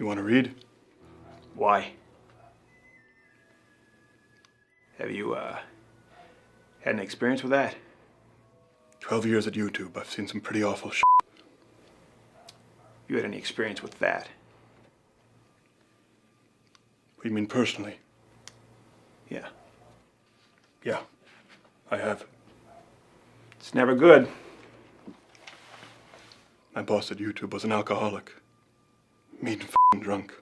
want to read? Why? Have you, had any experience with that? 12 years at YouTube. I've seen some pretty awful shit. You had any experience with that? What do you mean personally? Yeah. Yeah, I have. It's never good. My boss at YouTube was an alcoholic. Mean and drunk.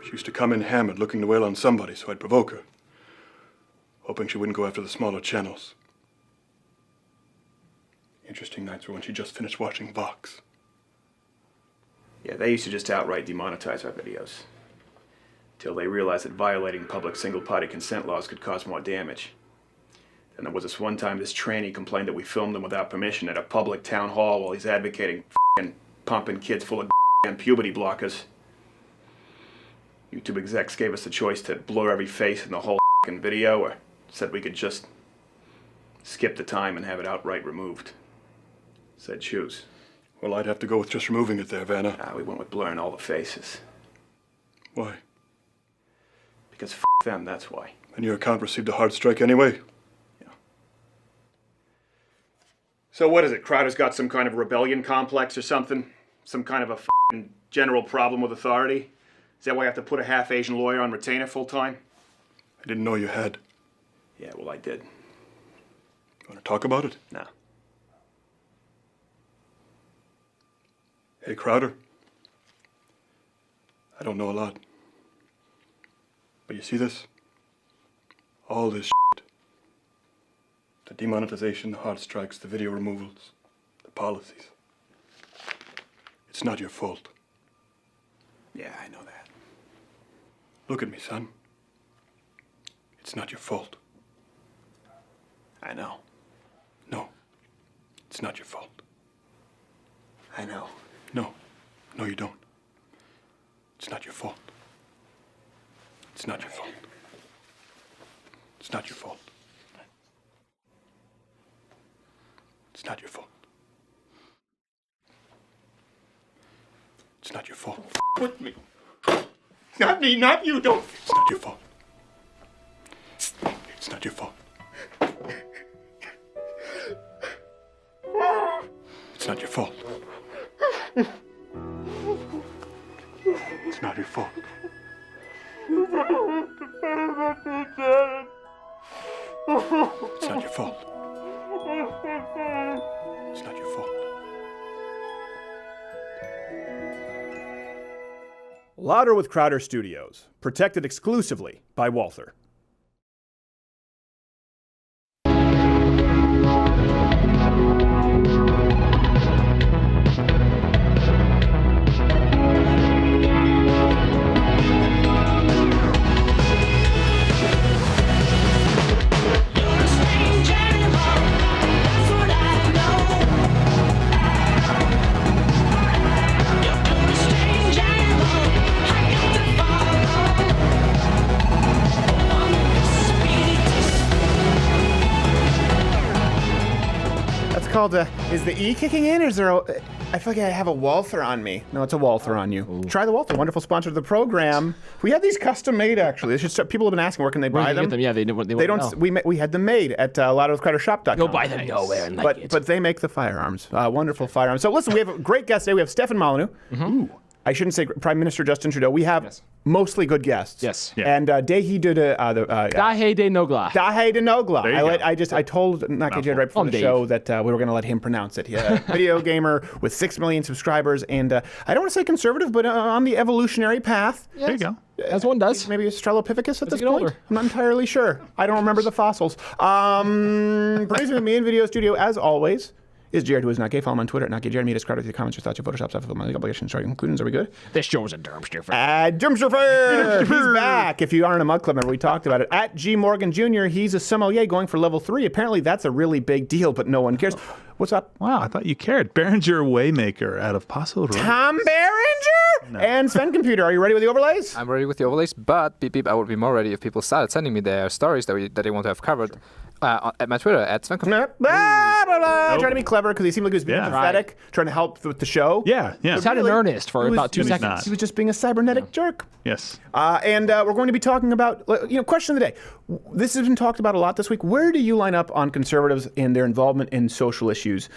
She used to come in hammered looking to wail on somebody, so I'd provoke her, hoping she wouldn't go after the smaller channels. Interesting nights were when she just finished watching Vox. Yeah, they used to just outright demonetize our videos. Till they realized that violating public single-party consent laws could cause more damage. Then there was this one time this tranny complained that we filmed him without permission at a public town hall while he's advocating f***ing pumping kids full of and puberty blockers. YouTube execs gave us the choice to blur every face in the whole f***ing video, or said we could just skip the time and have it outright removed. Said choose. Well, I'd have to go with just removing it there, Vanna. We went with blurring all the faces. Why? Because f*** them, that's why. And your account received a hard strike anyway? Yeah. So what is it? Crowder's got some kind of rebellion complex or something? Some kind of a f***ing general problem with authority? Is that why I have to put a half-Asian lawyer on retainer full-time? I didn't know you had. Yeah, well, I did. You want to talk about it? No. Hey, Crowder. I don't know a lot. But you see this? All this shit. The demonetization, the hard strikes, the video removals, the policies. It's not your fault. Yeah, I know that. Look at me, son. It's not your fault. I know. No. It's not your fault. I know. No. No, you don't. It's not your fault. It's not your fault. It's not your fault. It's not your fault. It's not your fault. With me. Not me, not you, don't. It's not your fault. It's not your fault. It's not your fault. It's not your fault. It's not your fault. It's not your fault. Louder with Crowder Studios, protected exclusively by Walther. Called is the E kicking in, or is there I feel like I have a Walther on me. No, it's a Walther on you. Ooh. Try the Walther, wonderful sponsor of the program. We had these custom made, actually. People have been asking, where can they buy them? Yeah, they don't know. We had them made at louderwithcrowdershop.com. You'll buy them nowhere and like it. But they make the firearms, wonderful firearms. So listen, we have a great guest today. We have Stefan Molyneux. Mm-hmm. I shouldn't say Prime Minister Justin Trudeau. We have mostly good guests. Yes. Yeah. And Dehi did Dahe de Nogla. Dahe de Nogla. I told Nakajed right before the show that we were going to let him pronounce it. He's a video gamer with 6 million subscribers, and I don't want to say conservative, but on the evolutionary path. Yes. There you go. As one does. Maybe a Australopithecus at this point. Older. I'm not entirely sure. I don't remember the fossils. Producing me in Video Studio, as always, is Jared, who is not gay. Follow him on Twitter at not gay. Jared, meet us, crowd with your comments, your thoughts, your Photoshop stuff, my legal obligations, sorry, conclusions. Are we good? This show is a Dermster. Dermster! He's back. If you aren't a mug club member, we talked about it. At G. Morgan Jr., he's a sommelier going for level 3. Apparently, that's a really big deal, but no one cares. What's up? Wow, I thought you cared. Behringer Waymaker out of Paso Robles. Tom Behringer? No. And Sven Computer, are you ready with the overlays? I'm ready with the overlays, but beep, beep, I would be more ready if people started sending me their stories that they want to have covered At my Twitter, at Svenko. Trying to be clever because he seemed like he was being Yeah. pathetic, trying to help with the show. Yeah. He sounded in earnest for about 2 he was seconds. not. He was just being a cybernetic jerk. Yes. And we're going to be talking about, question of the day. This has been talked about a lot this week. Where do you line up on conservatives and their involvement in social issues?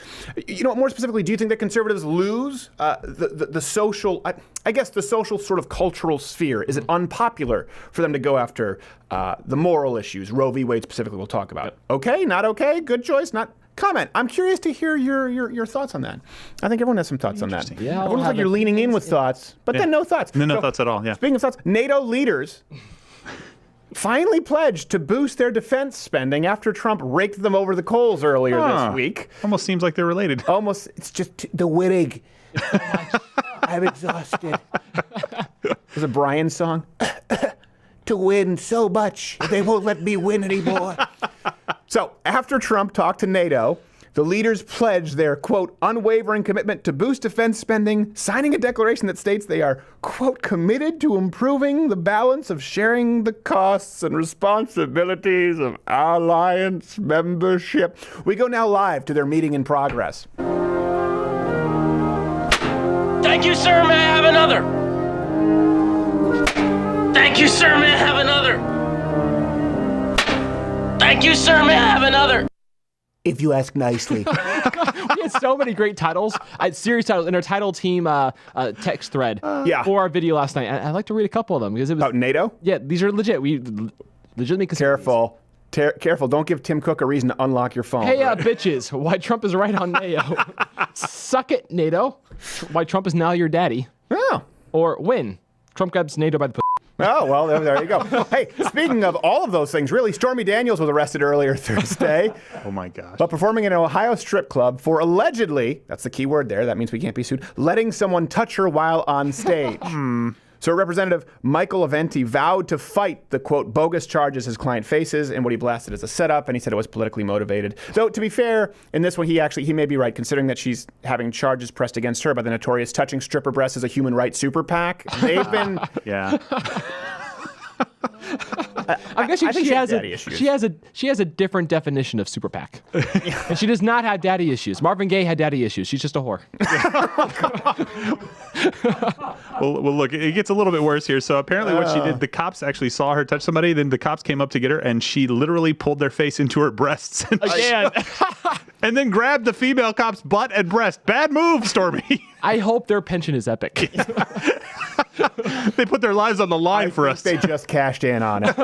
More specifically, do you think that conservatives lose the social, I guess the social sort of cultural sphere? Is it unpopular for them to go after the moral issues? Roe v. Wade specifically we'll talk about. Yep. Okay, not okay, good choice, not... Comment. I'm curious to hear your thoughts on that. I think everyone has some thoughts on that. Yeah, everyone looks like you're leaning in with thoughts, but then no thoughts. No thoughts at all, yeah. Speaking of thoughts, NATO leaders finally pledged to boost their defense spending after Trump raked them over the coals earlier this week. Almost seems like they're related. Almost, it's just the wittig. I'm exhausted. There's a Brian song. To win so much, they won't let me win anymore. So, after Trump talked to NATO, the leaders pledged their, quote, unwavering commitment to boost defense spending, signing a declaration that states they are, quote, committed to improving the balance of sharing the costs and responsibilities of alliance membership. We go now live to their meeting in progress. Thank you, sir. May I have another? Thank you, sir. May I have another? Thank you, sir. May I have another? If you ask nicely. We had so many great titles, series titles in our title team text thread for our video last night. I'd like to read a couple of them because it was About NATO? Yeah, these are legit. We legitimately Careful. Careful. Don't give Tim Cook a reason to unlock your phone. Hey, bitches! Why Trump is right on NATO? Suck it, NATO! Why Trump is now your daddy? Oh. Or win. Trump grabs NATO by the. Oh, well, there you go. Hey, speaking of all of those things, really, Stormy Daniels was arrested earlier Thursday. Oh, my gosh. But performing in an Ohio strip club for allegedly, that's the key word there, that means we can't be sued, letting someone touch her while on stage. So Representative Michael Aventi vowed to fight the, quote, bogus charges his client faces and what he blasted as a setup, and he said it was politically motivated. Though, to be fair, in this one, he may be right, considering that she's having charges pressed against her by the notorious Touching Stripper Breasts as a Human Rights Super PAC. They've been... Yeah. I'm guessing I think she has a different definition of super PAC. And she does not have daddy issues. Marvin Gaye had daddy issues. She's just a whore. Well, look, it gets a little bit worse here. So apparently what she did, the cops actually saw her touch somebody. Then the cops came up to get her, and she literally pulled their face into her breasts. Again. And then grabbed the female cop's butt and breast. Bad move, Stormy. I hope their pension is epic. They put their lives on the line for us. They just cashed in on it.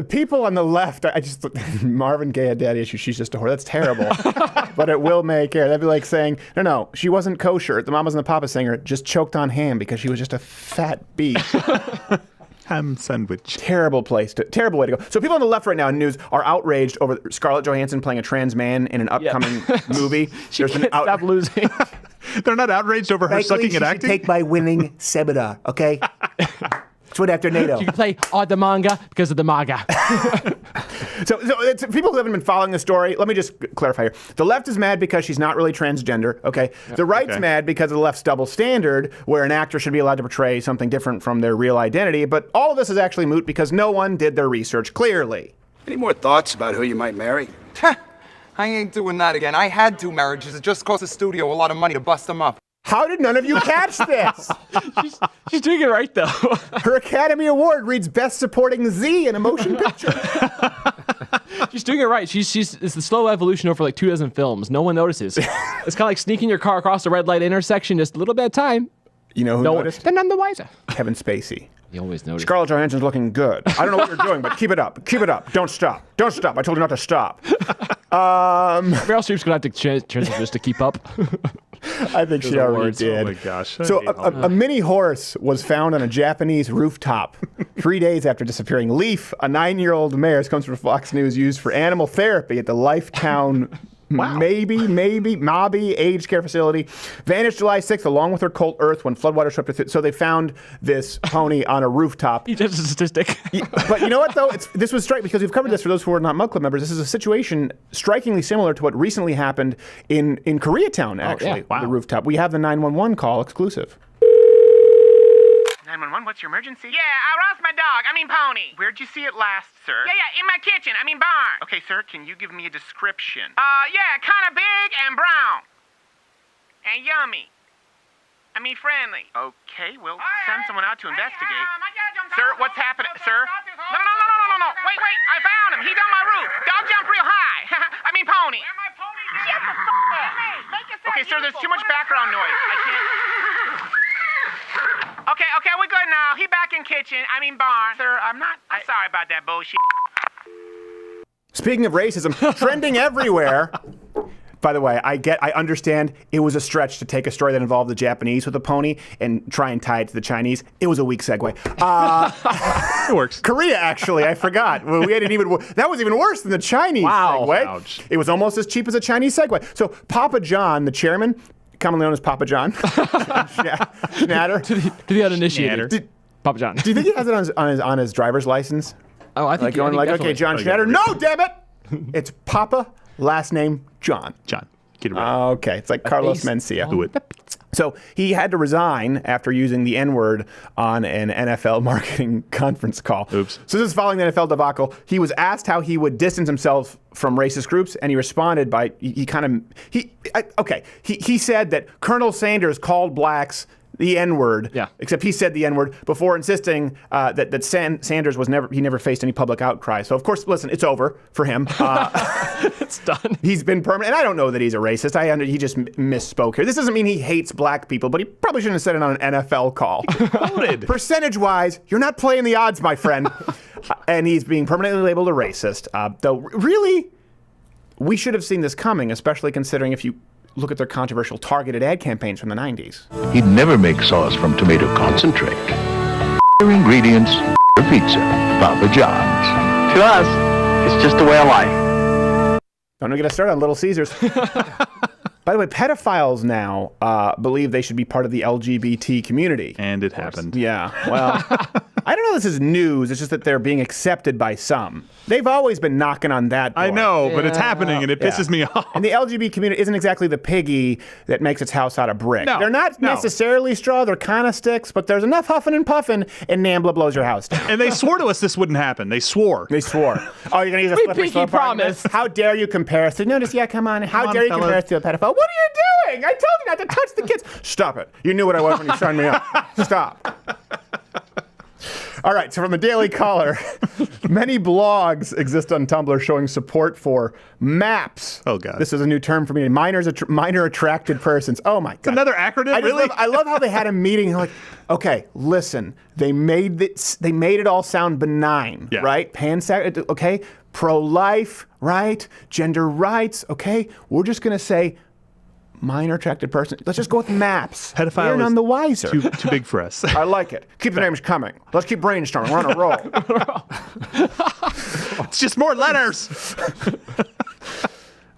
People on the left, Marvin Gaye had daddy issues. She's just a whore. That's terrible. But it will make air. That'd be like saying, no, she wasn't kosher. The Mamas and the Papas singer just choked on ham because she was just a fat beast. Ham sandwich. Terrible way to go. So people on the left right now in news are outraged over Scarlett Johansson playing a trans man in an upcoming movie. She can't stop losing. They're not outraged over her sucking at acting? Take my winning seminar, okay? It's what after NATO. You can play the manga because of the MAGA. So it's, people who haven't been following the story, let me just clarify here. The left is mad because she's not really transgender, okay? The right's mad because of the left's double standard, where an actor should be allowed to portray something different from their real identity. But all of this is actually moot because no one did their research clearly. Any more thoughts about who you might marry? I ain't doing that again. I had 2 marriages. It just cost the studio a lot of money to bust them up. How did none of you catch this? She's doing it right, though. Her Academy Award reads Best Supporting Z in a Motion Picture. She's doing it right. It's the slow evolution over like 2 dozen films. No one notices. It's kind of like sneaking your car across the red light intersection, just a little bit of time. You know who noticed? They're none the wiser. Kevin Spacey. You always notice. Scarlett Johansson's looking good. I don't know what you're doing, but keep it up. Keep it up. Don't stop. Don't stop. I told you not to stop. Meryl Streep's going to have to transition just to keep up. I think she already did. Oh, my gosh. So a mini horse was found on a Japanese rooftop 3 days after disappearing. Leaf, a 9-year-old mare, this comes from Fox News, used for animal therapy at the Lifetown Mabi aged care facility, vanished July 6th along with her colt Earth when floodwaters swept it through. So they found this pony on a rooftop. He's just a statistic. But you know what, though? This was striking because we've covered this for those who are not Mug Club members. This is a situation strikingly similar to what recently happened in Koreatown, actually, Wow. the rooftop. We have the 911 call exclusive. 911, what's your emergency? Yeah, I lost my dog. I mean pony. Where'd you see it last, sir? Yeah, in my kitchen. I mean barn. Okay, sir, can you give me a description? Yeah, kind of big and brown. And yummy. I mean friendly. Okay, we'll send someone out to investigate. Sir, what's happening? Sir? No. Wait, I found him. He's on my roof. Dog jumped real high. I mean pony. Shut the fuck up. Okay, sir, there's too much background noise. I can't... Okay, we're good now. He back in kitchen. I mean barn. Sir, I'm sorry about that bullshit. Speaking of racism, trending everywhere. By the way, I understand it was a stretch to take a story that involved the Japanese with a pony and try and tie it to the Chinese. It was a weak segue. It works. Korea, actually, I forgot. Well, that was even worse than the Chinese segue. Ouch. It was almost as cheap as a Chinese segue. So Papa John, the chairman, commonly known as Papa John, Schnatter. To the uninitiated. Papa John. Do you think he has it on his driver's license? Oh, I think Okay, John Schnatter. No, damn it! It's Papa, last name John. John. Get it right. Okay, it's like Carlos Mencia. Do it. So he had to resign after using the N-word on an NFL marketing conference call. Oops. So this is following the NFL debacle. He was asked how he would distance himself from racist groups, and he responded by he said that Colonel Sanders called blacks the N-word. Yeah. Except he said the N-word before insisting that Sanders never faced any public outcry. So of course, listen, it's over for him. It's done. He's been permanent, and I don't know that he's a racist. He just misspoke here. This doesn't mean he hates black people, but he probably shouldn't have said it on an NFL call. Percentage-wise, you're not playing the odds, my friend. And he's being permanently labeled a racist. Though really, we should have seen this coming, especially considering if you look at their controversial targeted ad campaigns from the 90s. He'd never make sauce from tomato concentrate. Ingredients, pizza, Papa John's. To us, it's just a way of life. Don't get us started on Little Caesars. By the way, pedophiles now believe they should be part of the LGBT community. And it happened. Yeah, well, I don't know if this is news. It's just that they're being accepted by some. They've always been knocking on that door. I know, but it's happening, and it pisses me off. And the LGBT community isn't exactly the piggy that makes its house out of brick. No, they're not necessarily straw. They're kind of sticks, but there's enough huffing and puffing, and NAMBLA blows your house down. And they swore to us this wouldn't happen. They swore. They swore. Oh, you're going to use a slippery slope promise. How dare you compare us to... Notice, yeah, come on. How dare you compare us to a pedophile? What are you doing? I told you not to touch the kids. Stop it. You knew what I was when you signed me up. Stop. All right, so from the Daily Caller, many blogs exist on Tumblr showing support for MAPS. Oh, God. This is a new term for me. Minor attracted persons. Oh, my God. It's another acronym, really? I love how they had a meeting. Like, okay, listen, they made it all sound benign, right? Okay, pro-life, right? Gender rights, okay? We're just going to say minor attracted person. Let's just go with MAPS. Pedophile We're none the wiser. Too big for us. I like it. Keep the names coming. Let's keep brainstorming. We're on a roll. It's just more letters.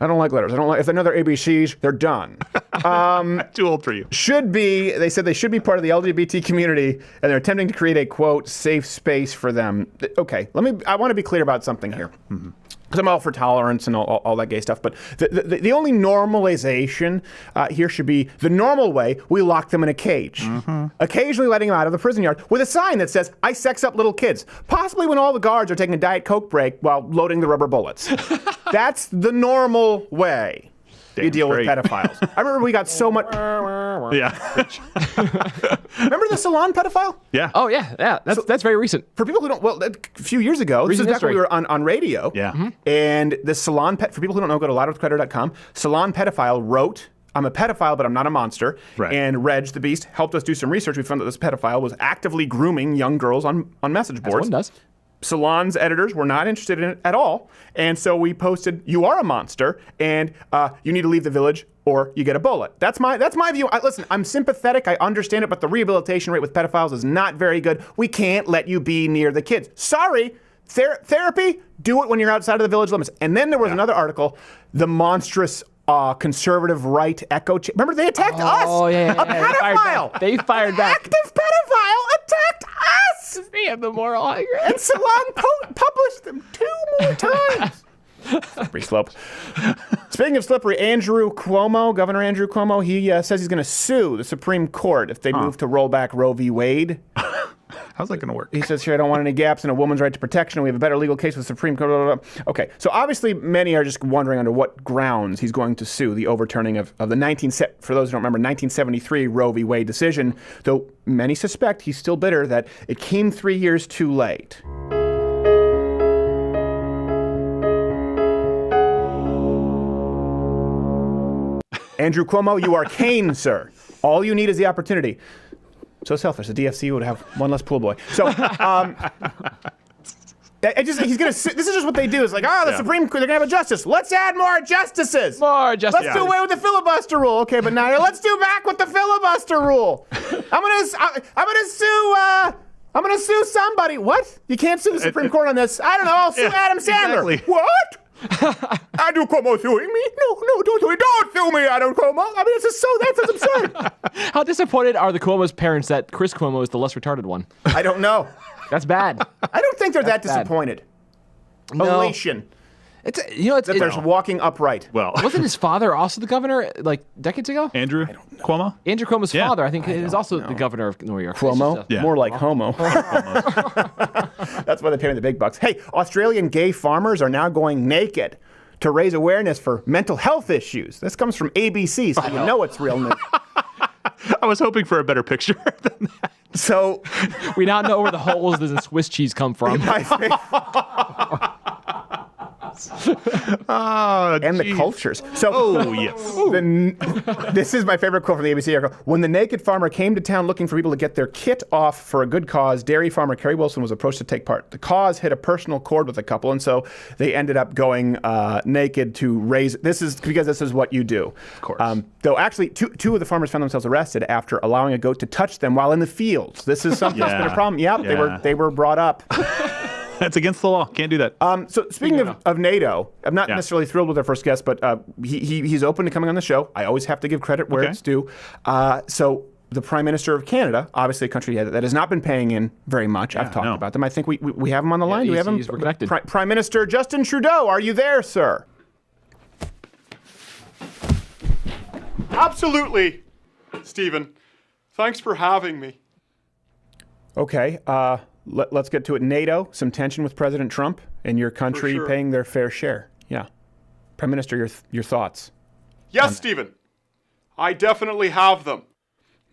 I don't like letters. If they're another ABCs, they're done. Too old for you. They said they should be part of the LGBT community, and they're attempting to create a, quote, safe space for them. Okay, I want to be clear about something here. Mm-hmm. Because I'm all for tolerance and all that gay stuff. But the only normalization here should be the normal way we lock them in a cage. Mm-hmm. Occasionally letting them out of the prison yard with a sign that says, I sex up little kids. Possibly when all the guards are taking a Diet Coke break while loading the rubber bullets. That's the normal way you deal with pedophiles. I remember we got so much... Yeah. Remember the salon pedophile? Yeah. Oh, yeah. That's very recent. For people who don't... Well, a few years ago, this is back when we were on radio. Yeah. Mm-hmm. And the salon... For people who don't know, go to loudwithcreditor.com. Salon pedophile wrote... I'm a pedophile, but I'm not a monster. Right. And Reg, the Beast, helped us do some research. We found that this pedophile was actively grooming young girls on message boards. As one does. Salon's editors were not interested in it at all. And so we posted, you are a monster, and you need to leave the village or you get a bullet. That's my view. Listen, I'm sympathetic. I understand it, but the rehabilitation rate with pedophiles is not very good. We can't let you be near the kids. Sorry. Therapy, do it when you're outside of the village limits. And then there was another article, the monstrous conservative right echo. Remember, they attacked us. Oh, yeah. A pedophile. They fired back. Active pedophile attacked us. They have the moral high ground. And Salon published them 2 more times. Slippery slope. Speaking of slippery, Governor Andrew Cuomo, he says he's going to sue the Supreme Court if they move to roll back Roe v. Wade. How's that going to work? He says here, I don't want any gaps in a woman's right to protection. We have a better legal case with the Supreme Court. Blah, blah, blah. Okay, so obviously many are just wondering under what grounds he's going to sue the overturning of the for those who don't remember, 1973 Roe v. Wade decision, though many suspect he's still bitter that it came 3 years too late. Andrew Cuomo, you are Kane, sir. All you need is the opportunity. So selfish. The DFC would have one less pool boy. So, he's gonna. This is just what they do. It's like, the Supreme Court, they're gonna have a justice. Let's add more justices. More justices. Let's do away with the filibuster rule. Okay, but now let's do back with the filibuster rule. I'm gonna sue somebody. What? You can't sue the Supreme Court on this. I don't know. I'll sue Adam Sandler. Exactly. What? Andrew Cuomo suing me? No, don't sue me, Andrew Cuomo. I mean, that's absurd. How disappointed are the Cuomo's parents that Chris Cuomo is the less retarded one? I don't know. That's bad. I don't think they're that bad. disappointed. No. Elation. It's There's walking upright. Well, wasn't his father also the governor like decades ago? Andrew Cuomo? Andrew Cuomo's father, I think, is also the governor of New York. Cuomo? Yeah. More like homo. That's why they pay me the big bucks. Hey, Australian gay farmers are now going naked to raise awareness for mental health issues. This comes from ABC, so you know it's real news. I was hoping for a better picture than that. So we now know where the holes in the Swiss cheese come from. And the cultures. So, yes. This is my favorite quote from the ABC article. When the naked farmer came to town looking for people to get their kit off for a good cause, dairy farmer Kerry Wilson was approached to take part. The cause hit a personal chord with the couple, and so they ended up going naked to raise. This is because this is what you do. Of course. Though actually, two of the farmers found themselves arrested after allowing a goat to touch them while in the fields. This is something that's been a problem. Yep, they were brought up. That's against the law. Can't do that. So speaking of NATO, I'm not necessarily thrilled with our first guest, but he's open to coming on the show. I always have to give credit where it's due. So the Prime Minister of Canada, obviously a country that has not been paying in very much. I've talked about them. I think we have him on the line. Do we have him? We're connected. Prime Minister Justin Trudeau, are you there, sir? Absolutely, Stephen. Thanks for having me. Okay. Let's get to it. NATO, some tension with President Trump and your country paying their fair share. Yeah. Prime Minister, your thoughts? Yes, Stephen. I definitely have them.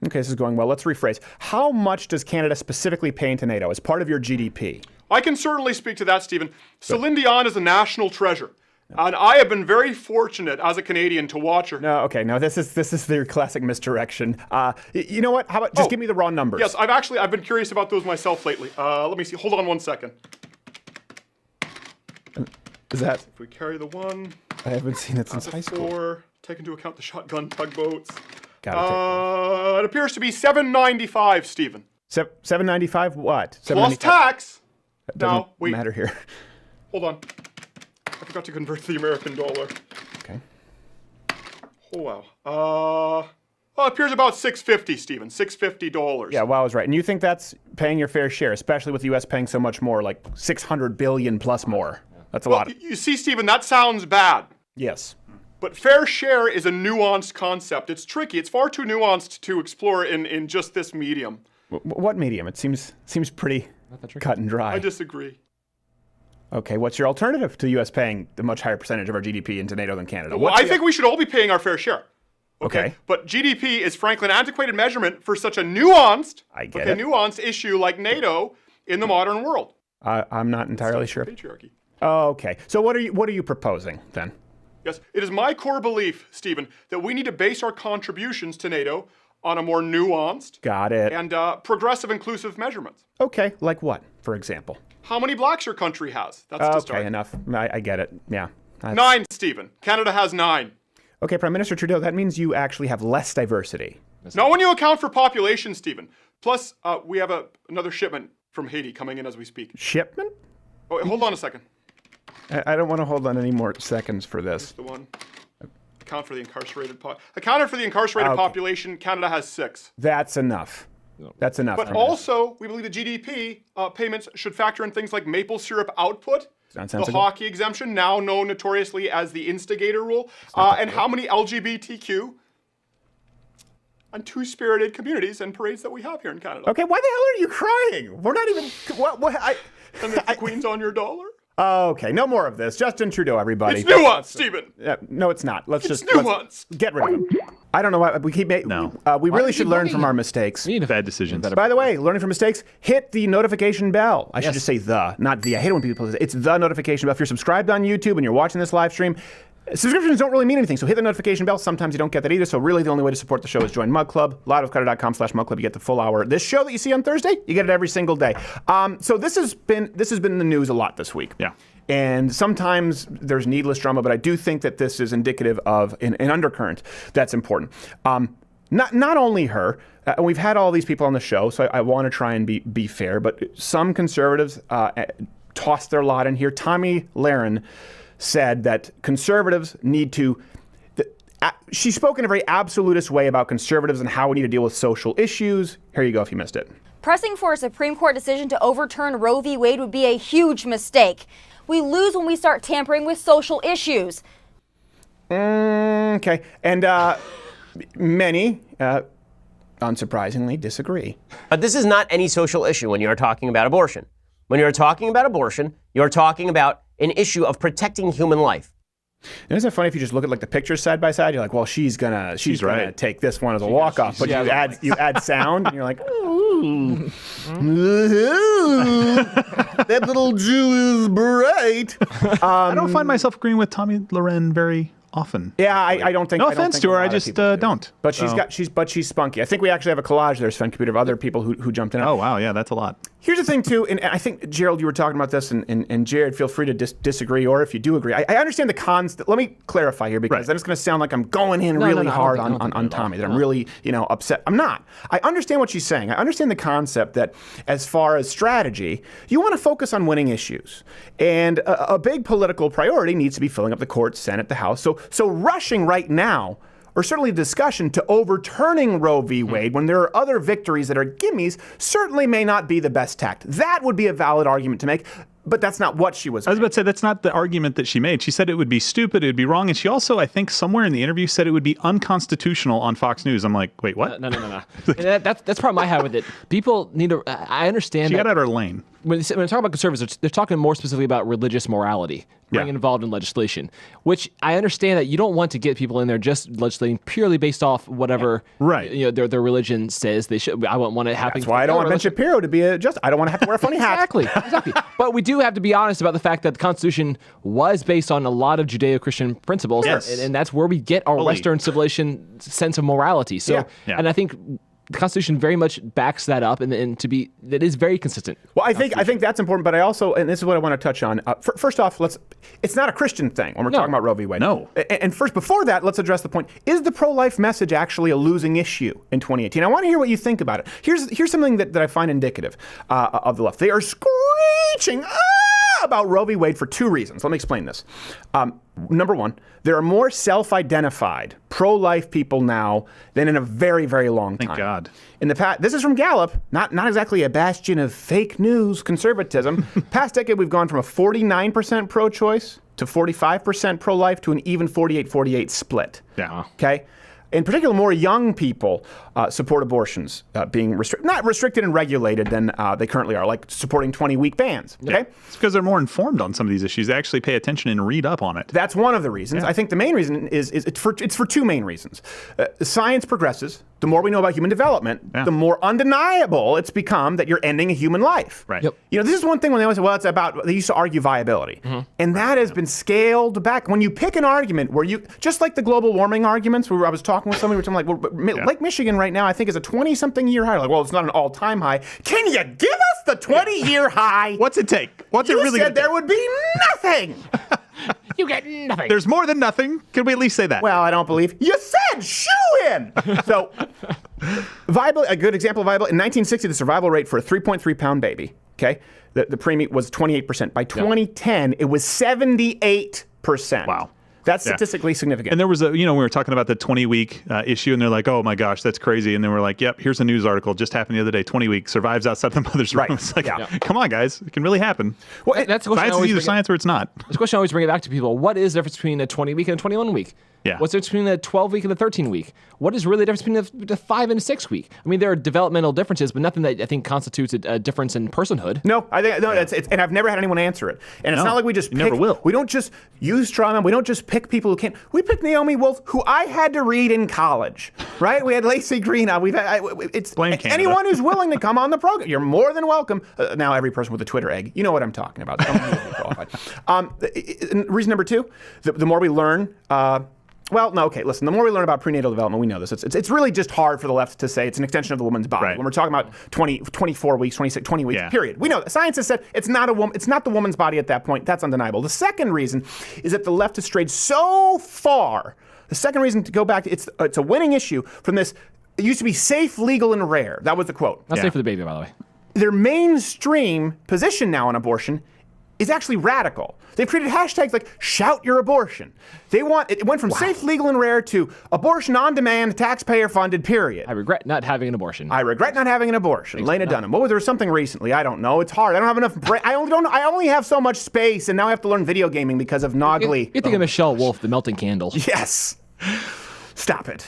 Okay, this is going well. Let's rephrase. How much does Canada specifically pay into NATO as part of your GDP? I can certainly speak to that, Stephen. Celine Dion is a national treasure. And I have been very fortunate as a Canadian to watch her. No, this is their classic misdirection. You know what? How about just give me the raw numbers? Yes, I've been curious about those myself lately. Let me see. Hold on 1 second. Is that? If we carry the one. I haven't seen it since high school. 4, take into account the shotgun tugboats. It appears to be $7.95, Stephen. $7.95 what? Plus tax. That doesn't matter here. Hold on. I forgot to convert to the American dollar. Okay. Oh, wow. It appears about $6.50, Stephen. $650. Yeah, wow, I was right. And you think that's paying your fair share, especially with the U.S. paying so much more, like $600 billion plus more. That's a lot. You see, Stephen, that sounds bad. Yes. But fair share is a nuanced concept. It's tricky. It's far too nuanced to explore in just this medium. What medium? It seems pretty cut and dry. I disagree. Okay, what's your alternative to U.S. paying the much higher percentage of our GDP into NATO than Canada? Well, I think we should all be paying our fair share. Okay. But GDP is frankly an antiquated measurement for such a nuanced, nuanced issue like NATO in the modern world. I'm not entirely sure. Patriarchy. Oh, okay. So what are you proposing then? Yes, it is my core belief, Stephen, that we need to base our contributions to NATO on a more nuanced and progressive inclusive measurements. Okay, like what, for example? How many blacks your country has. That's to start. Okay, enough. I get it. Yeah. 9, Stephen. Canada has 9. Okay, Prime Minister Trudeau, that means you actually have less diversity. Not when you account for population, Stephen. Plus, we have another shipment from Haiti coming in as we speak. Shipment? Oh, wait, hold on a second. I don't want to hold on any more seconds for this. Here's the one. Accounted for the incarcerated population, Canada has 6. That's enough. That's enough. But also, we believe the GDP payments should factor in things like maple syrup output, the hockey exemption, now known notoriously as the instigator rule, and how many LGBTQ and two-spirited communities and parades that we have here in Canada. Okay, why the hell are you crying? We're not even. And if the Queen's on your dollar? Okay, no more of this. Justin Trudeau, everybody. It's nuanced, Stephen. No, it's not. Let's It's just nuanced. get rid of him. I don't know why we keep making. No. We really do you should keep learn bugging from him? our mistakes. Bad decisions. By the way, learning from mistakes, hit the notification bell. I should just say the, not the. I hate it when people say it's the notification bell. If you're subscribed on YouTube and you're watching this live stream, subscriptions don't really mean anything, so hit the notification bell. Sometimes you don't get that either, so really the only way to support the show is join Mug Club. Loudofcutter.com/Mug Club. You get the full hour. This show that you see on Thursday, you get it every single day. So this has been in the news a lot this week. Yeah. And sometimes there's needless drama, but I do think that this is indicative of an undercurrent that's important. Not only her, and we've had all these people on the show, so I want to try and be fair, but some conservatives tossed their lot in here. Tommy Lahren said that conservatives need to. She spoke in a very absolutist way about conservatives and how we need to deal with social issues. Here you go if you missed it. Pressing for a Supreme Court decision to overturn Roe v. Wade would be a huge mistake. We lose when we start tampering with social issues. Okay. And many, unsurprisingly, disagree. But this is not any social issue when you are talking about abortion. When you are talking about abortion, you are talking about an issue of protecting human life. And isn't it funny if you just look at like the pictures side by side? You're like, well, she's gonna right. take this one as a walk off, but you add sound, and you're like, ooh, that little Jew is bright. I don't find myself agreeing with Tommy Lahren very often. Yeah, I don't think. No I don't offense think to a her, lot I of just people do. don't. But she's spunky. I think we actually have a collage there, Sven Computer, of other people who jumped in. Oh wow, yeah, that's a lot. Here's the thing too, and I think Gerald, you were talking about this, and Jared, feel free to disagree, or if you do agree, I understand the cons. Let me clarify here, because then it's going to sound like I'm going in really hard on Tommy, that I'm really upset. I'm not. I understand what she's saying. I understand the concept that as far as strategy, you want to focus on winning issues, and a big political priority needs to be filling up the court, Senate, the House. So rushing right now, or certainly discussion to overturning Roe v. Wade when there are other victories that are gimmies, certainly may not be the best tact. That would be a valid argument to make, but that's not what she was. I was about to say, that's not the argument that she made. She said it would be stupid, it would be wrong, and she also, I think, somewhere in the interview said it would be unconstitutional on Fox News. I'm like, wait, what? No. That's the problem I have with it. People need to. I understand. She got out of her lane. When they talk about conservatives, they're talking more specifically about religious morality, being involved in legislation, which I understand that you don't want to get people in there just legislating purely based off whatever their religion says they should. I wouldn't want it happening. That's why I don't want Ben Shapiro to be a just. I don't want to have to wear a funny hat. Exactly. But we do have to be honest about the fact that the Constitution was based on a lot of Judeo-Christian principles, and that's where we get our Western civilization sense of morality. So, and I think the Constitution very much backs that up, and that is very consistent. Well, I think that's important, but I also, and this is what I want to touch on. First off, it's not a Christian thing when we're talking about Roe v. Wade. No. And first, before that, let's address the point: is the pro-life message actually a losing issue in 2018? I want to hear what you think about it. Here's something that I find indicative of the left. They are screeching about Roe v. Wade for two reasons. Let me explain this. Number one, there are more self-identified pro-life people now than in a very, very long time. Thank God. In the past, this is from Gallup, not exactly a bastion of fake news conservatism. Past decade, we've gone from a 49% pro-choice to 45% pro-life to an even 48-48 split. Yeah. Okay? In particular, more young people support abortions being not restricted and regulated than they currently are, like supporting 20-week bans. Okay, it's because they're more informed on some of these issues. They actually pay attention and read up on it. That's one of the reasons. I think the main reason is it's for two main reasons. Science progresses. The more we know about human development, the more undeniable it's become that you're ending a human life. Right. Yep. You know, this is one thing when they always say, well, it's about, they used to argue viability. And that has been scaled back. When you pick an argument where just like the global warming arguments, where I was talking with somebody, we're talking like, Lake Michigan right now, I think is a 20-something year high. Like, well, it's not an all-time high. Can you give us the 20-year high? What's it take? What's it really You said there would be nothing. You get nothing. There's more than nothing. Can we at least say that? Well, I don't believe. You said shoe-in. So, a good example of viable. In 1960, the survival rate for a 3.3-pound baby, okay, the preemie was 28%. By 2010, it was 78%. Wow. That's statistically significant. And there was we were talking about the 20-week issue, and they're like, oh my gosh, that's crazy. And then we're like, yep, here's a news article just happened the other day. 20 weeks survives outside the mother's room. It's like, come on, guys, it can really happen. Well, that's the question. Science is either science or it's not. This question I always bring it back to people: what is the difference between a 20-week and a 21-week? Yeah. What's the difference between the 12-week and the 13-week? What is really the difference between the 5 and 6 week? I mean, there are developmental differences, but nothing that I think constitutes a difference in personhood. No, I think it's and I've never had anyone answer it. And it's not like we just never will. We don't just use straw men. We don't just pick people who can't. We picked Naomi Wolf, who I had to read in college, right? We had Lacey Green on. Blame Canada. Anyone who's willing to come on the program, you're more than welcome. Now every person with a Twitter egg, you know what I'm talking about. Reason number 2, the more we learn. Listen, the more we learn about prenatal development, we know this. It's really just hard for the left to say it's an extension of the woman's body. Right. When we're talking about 24 weeks, 26, 20 weeks, period. We know that. Science has said it's not the woman's body at that point. That's undeniable. The second reason is that the left has strayed so far. The second reason to go back, it's a winning issue from this. It used to be safe, legal, and rare. That was the quote. Not safe for the baby, by the way. Their mainstream position now on abortion is actually radical. They've created hashtags like "shout your abortion." It went from safe, legal, and rare to abortion on demand, taxpayer funded. Period. I regret not having an abortion. Lena Dunham. There was something recently. I don't know. It's hard. I don't have enough. I only have so much space, and now I have to learn video gaming because of Noggly. You think of Michelle Wolf, the melting candle. Yes. Stop it.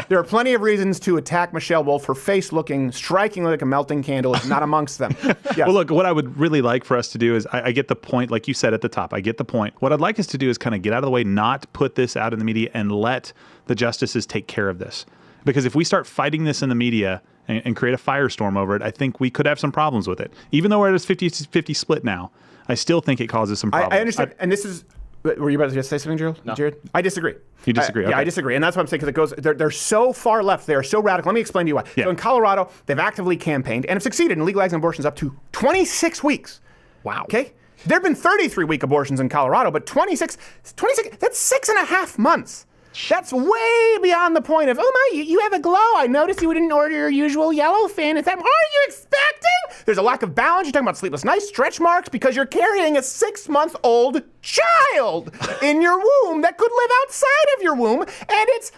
There are plenty of reasons to attack Michelle Wolf. Her face looking strikingly like a melting candle is not amongst them. Yes. Well, look, what I would really like for us to do is, I get the point, like you said at the top, I get the point. What I'd like us to do is kind of get out of the way, not put this out in the media, and let the justices take care of this. Because if we start fighting this in the media and create a firestorm over it, I think we could have some problems with it. Even though we're at a 50-50 split now, I still think it causes some problems. I understand. And this is... Were you about to say something, Jared? No. Jared? I disagree. You disagree? Okay. Yeah, I disagree. And that's what I'm saying, because they're so far left. They are so radical. Let me explain to you why. Yeah. So in Colorado, they've actively campaigned and have succeeded in legalizing abortions up to 26 weeks. Wow. Okay? There have been 33-week abortions in Colorado, but 26, that's 6.5 months. That's way beyond the point of, oh my, you have a glow. I noticed you didn't order your usual yellowfin. Is that, are you expecting? There's a lack of balance. You're talking about sleepless nights, stretch marks, because you're carrying a 6-month-old child in your womb that could live outside of your womb, and it's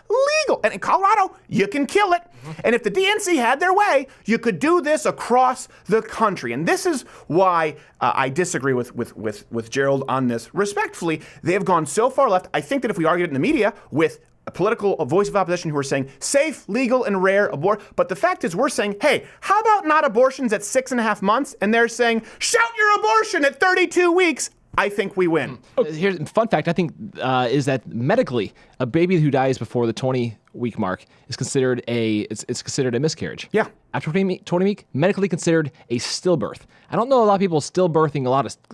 legal. And in Colorado, you can kill it. And if the DNC had their way, you could do this across the country. And this is why I disagree with Gerald on this. Respectfully, they have gone so far left. I think that if we argued it in the media with a political voice of opposition who are saying safe, legal, and rare abort, but the fact is we're saying, hey, how about not abortions at 6.5 months? And they're saying, shout your abortion at 32 weeks. I think we win. Here's a fun fact, I think, is that medically, a baby who dies before the 20-week mark is considered it's considered a miscarriage. Yeah. After 20 week, medically considered a stillbirth. I don't know a lot of people stillbirthing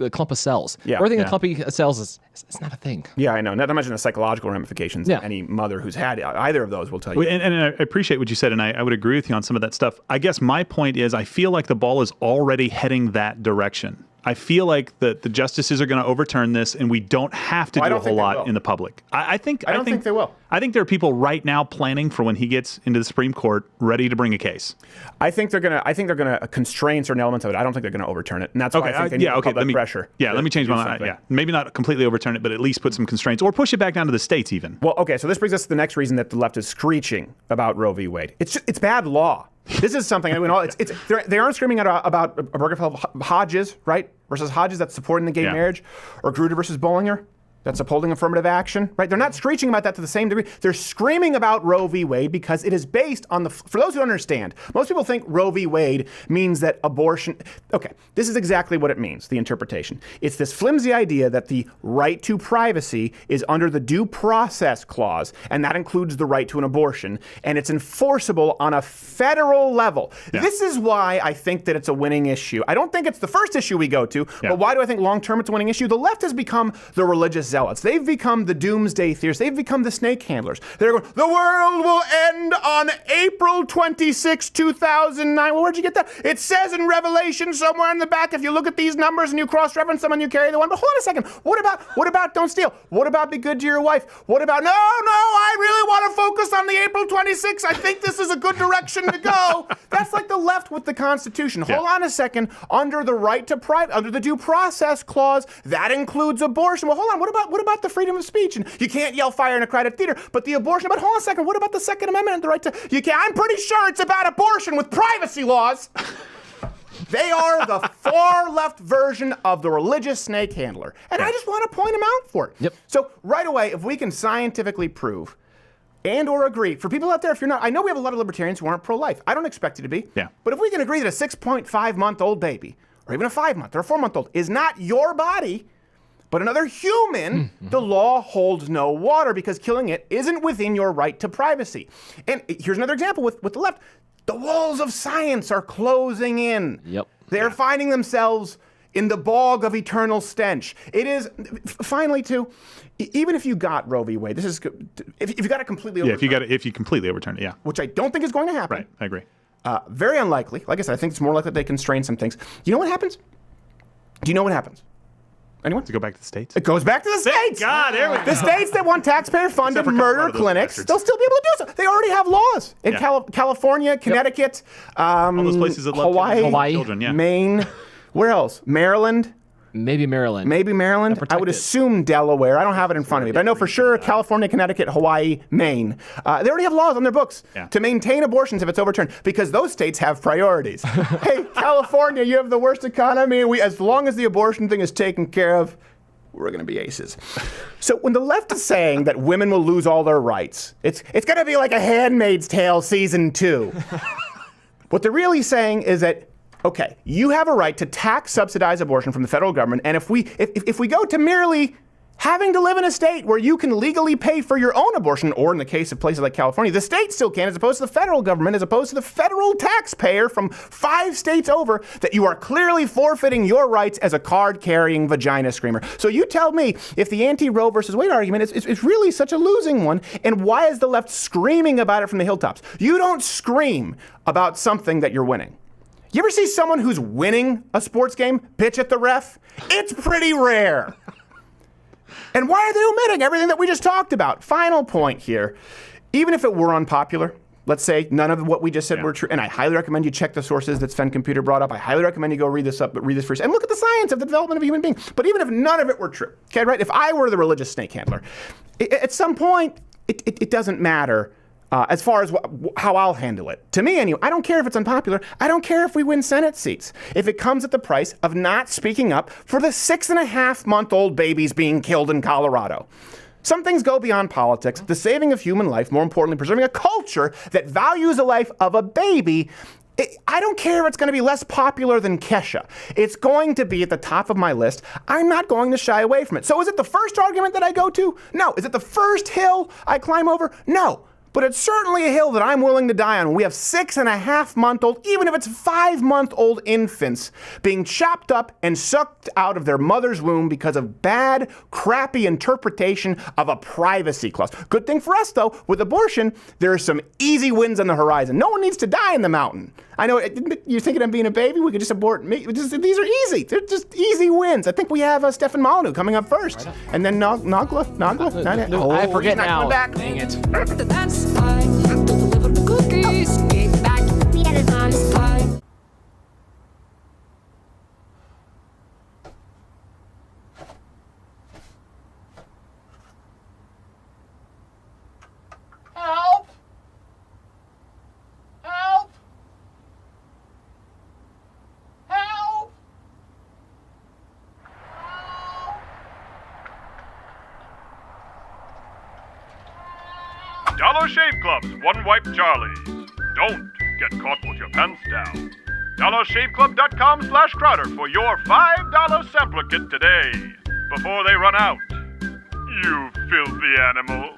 a clump of cells. Yeah. Birthing a clump of cells it's not a thing. Yeah, I know. Not to mention the psychological ramifications. Yeah. Any mother who's had either of those will tell you. And I appreciate what you said, and I would agree with you on some of that stuff. I guess my point is I feel like the ball is already heading that direction. I feel like the justices are going to overturn this, and we don't have to do a whole lot in the public. I don't think they will. I think there are people right now planning for when he gets into the Supreme Court, ready to bring a case. I think they're gonna constrain certain elements of it. I don't think they're gonna overturn it, and that's why I think they need public pressure. Yeah, let me change my mind. Yeah, maybe not completely overturn it, but at least put some constraints or push it back down to the states even. Well, okay, so this brings us to the next reason that the left is screeching about Roe v. Wade. It's bad law. This is something they aren't screaming about Obergefell Hodges, right, versus Hodges that's supporting the gay marriage, or Gruder versus Bollinger that's upholding affirmative action, right? They're not screeching about that to the same degree. They're screaming about Roe v. Wade because it is based on for those who don't understand, most people think Roe v. Wade means that abortion, okay, this is exactly what it means, the interpretation. It's this flimsy idea that the right to privacy is under the due process clause, and that includes the right to an abortion, and it's enforceable on a federal level. Yeah. This is why I think that it's a winning issue. I don't think it's the first issue we go to, but why do I think long-term it's a winning issue? The left has become the religious zealots. They've become the doomsday theorists. They've become the snake handlers. They're going, the world will end on April 26, 2009. Well, where'd you get that? It says in Revelation somewhere in the back, if you look at these numbers and you cross-reference them and you carry the one. But hold on a second. What about don't steal? What about be good to your wife? What about, no, I really want to focus on the April 26. I think this is a good direction to go. That's like the left with the Constitution. Hold on a second. Under the right to private, under the due process clause, that includes abortion. Well, hold on. What about the freedom of speech? And you can't yell fire in a crowded theater, but the abortion. But hold on a second. What about the Second Amendment and the right to? You can. I'm pretty sure it's about abortion with privacy laws. They are the far left version of the religious snake handler. And I just want to point them out for it. Yep. So right away, if we can scientifically prove and or agree, for people out there, if you're not, I know we have a lot of libertarians who aren't pro-life. I don't expect you to be. Yeah. But if we can agree that a 6.5-month-old baby, or even a 5-month or a 4-month-old, is not your body, but another human, the law holds no water because killing it isn't within your right to privacy. And here's another example with the left. The walls of science are closing in. Yep. They're finding themselves in the bog of eternal stench. It is, finally, too, even if you got Roe v. Wade, this is, if you got it completely overturned. Yeah, if you completely overturn it, yeah. Which I don't think is going to happen. Right, I agree. Very unlikely. Like I said, I think it's more likely that they constrain some things. You know what happens? Do you know what happens? Anyone? To go back to the states? It goes back to the states. God, there we go. The states that want taxpayer-funded murder clinics, they'll still be able to do so. They already have laws in California, Connecticut, all those places that love Hawaii, children, yeah. Maine. Where else? Maryland. Maybe Maryland. Maybe Maryland. I would assume Delaware. I don't have it in front of me, but I know for sure California, Connecticut, Hawaii, Maine. They already have laws on their books to maintain abortions if it's overturned because those states have priorities. Hey, California, you have the worst economy. As long as the abortion thing is taken care of, we're going to be aces. So when the left is saying that women will lose all their rights, it's going to be like a Handmaid's Tale season 2. What they're really saying is that, okay, you have a right to tax subsidize abortion from the federal government, and if we go to merely having to live in a state where you can legally pay for your own abortion, or in the case of places like California, the state still can, as opposed to the federal government, as opposed to the federal taxpayer from 5 states over, that you are clearly forfeiting your rights as a card-carrying vagina screamer. So you tell me if the anti-Roe versus Wade argument is really such a losing one, and why is the left screaming about it from the hilltops? You don't scream about something that you're winning. You ever see someone who's winning a sports game bitch at the ref? It's pretty rare. And why are they omitting everything that we just talked about? Final point here. Even if it were unpopular, let's say none of what we just said were true, and I highly recommend you check the sources that Sven Computer brought up. I highly recommend you go read this first and look at the science of the development of a human being. But even if none of it were true, okay, right? If I were the religious snake handler, at some point, it doesn't matter. As far as how I'll handle it. To me, anyway, I don't care if it's unpopular. I don't care if we win Senate seats. If it comes at the price of not speaking up for the 6.5-month-old babies being killed in Colorado. Some things go beyond politics. The saving of human life, more importantly, preserving a culture that values the life of a baby. I don't care if it's going to be less popular than Kesha. It's going to be at the top of my list. I'm not going to shy away from it. So is it the first argument that I go to? No. Is it the first hill I climb over? No. But it's certainly a hill that I'm willing to die on when we have 6.5-month-old, even if it's 5-month-old infants being chopped up and sucked out of their mother's womb because of bad, crappy interpretation of a privacy clause. Good thing for us, though, with abortion, there are some easy wins on the horizon. No one needs to die in the mountain. I know you're thinking of being a baby. We could just abort. These are easy. They're just easy wins. I think we have Stefan Molyneux coming up first, and then Nagla. No, I forget he's not now. coming back. Dang it. Help! Help! Help! Dollar Shave Club's One Wipe Charlies. Don't get caught with your pants down. DollarShaveClub.com/Crowder for your $5 sampler kit today. Before they run out. You filthy animal.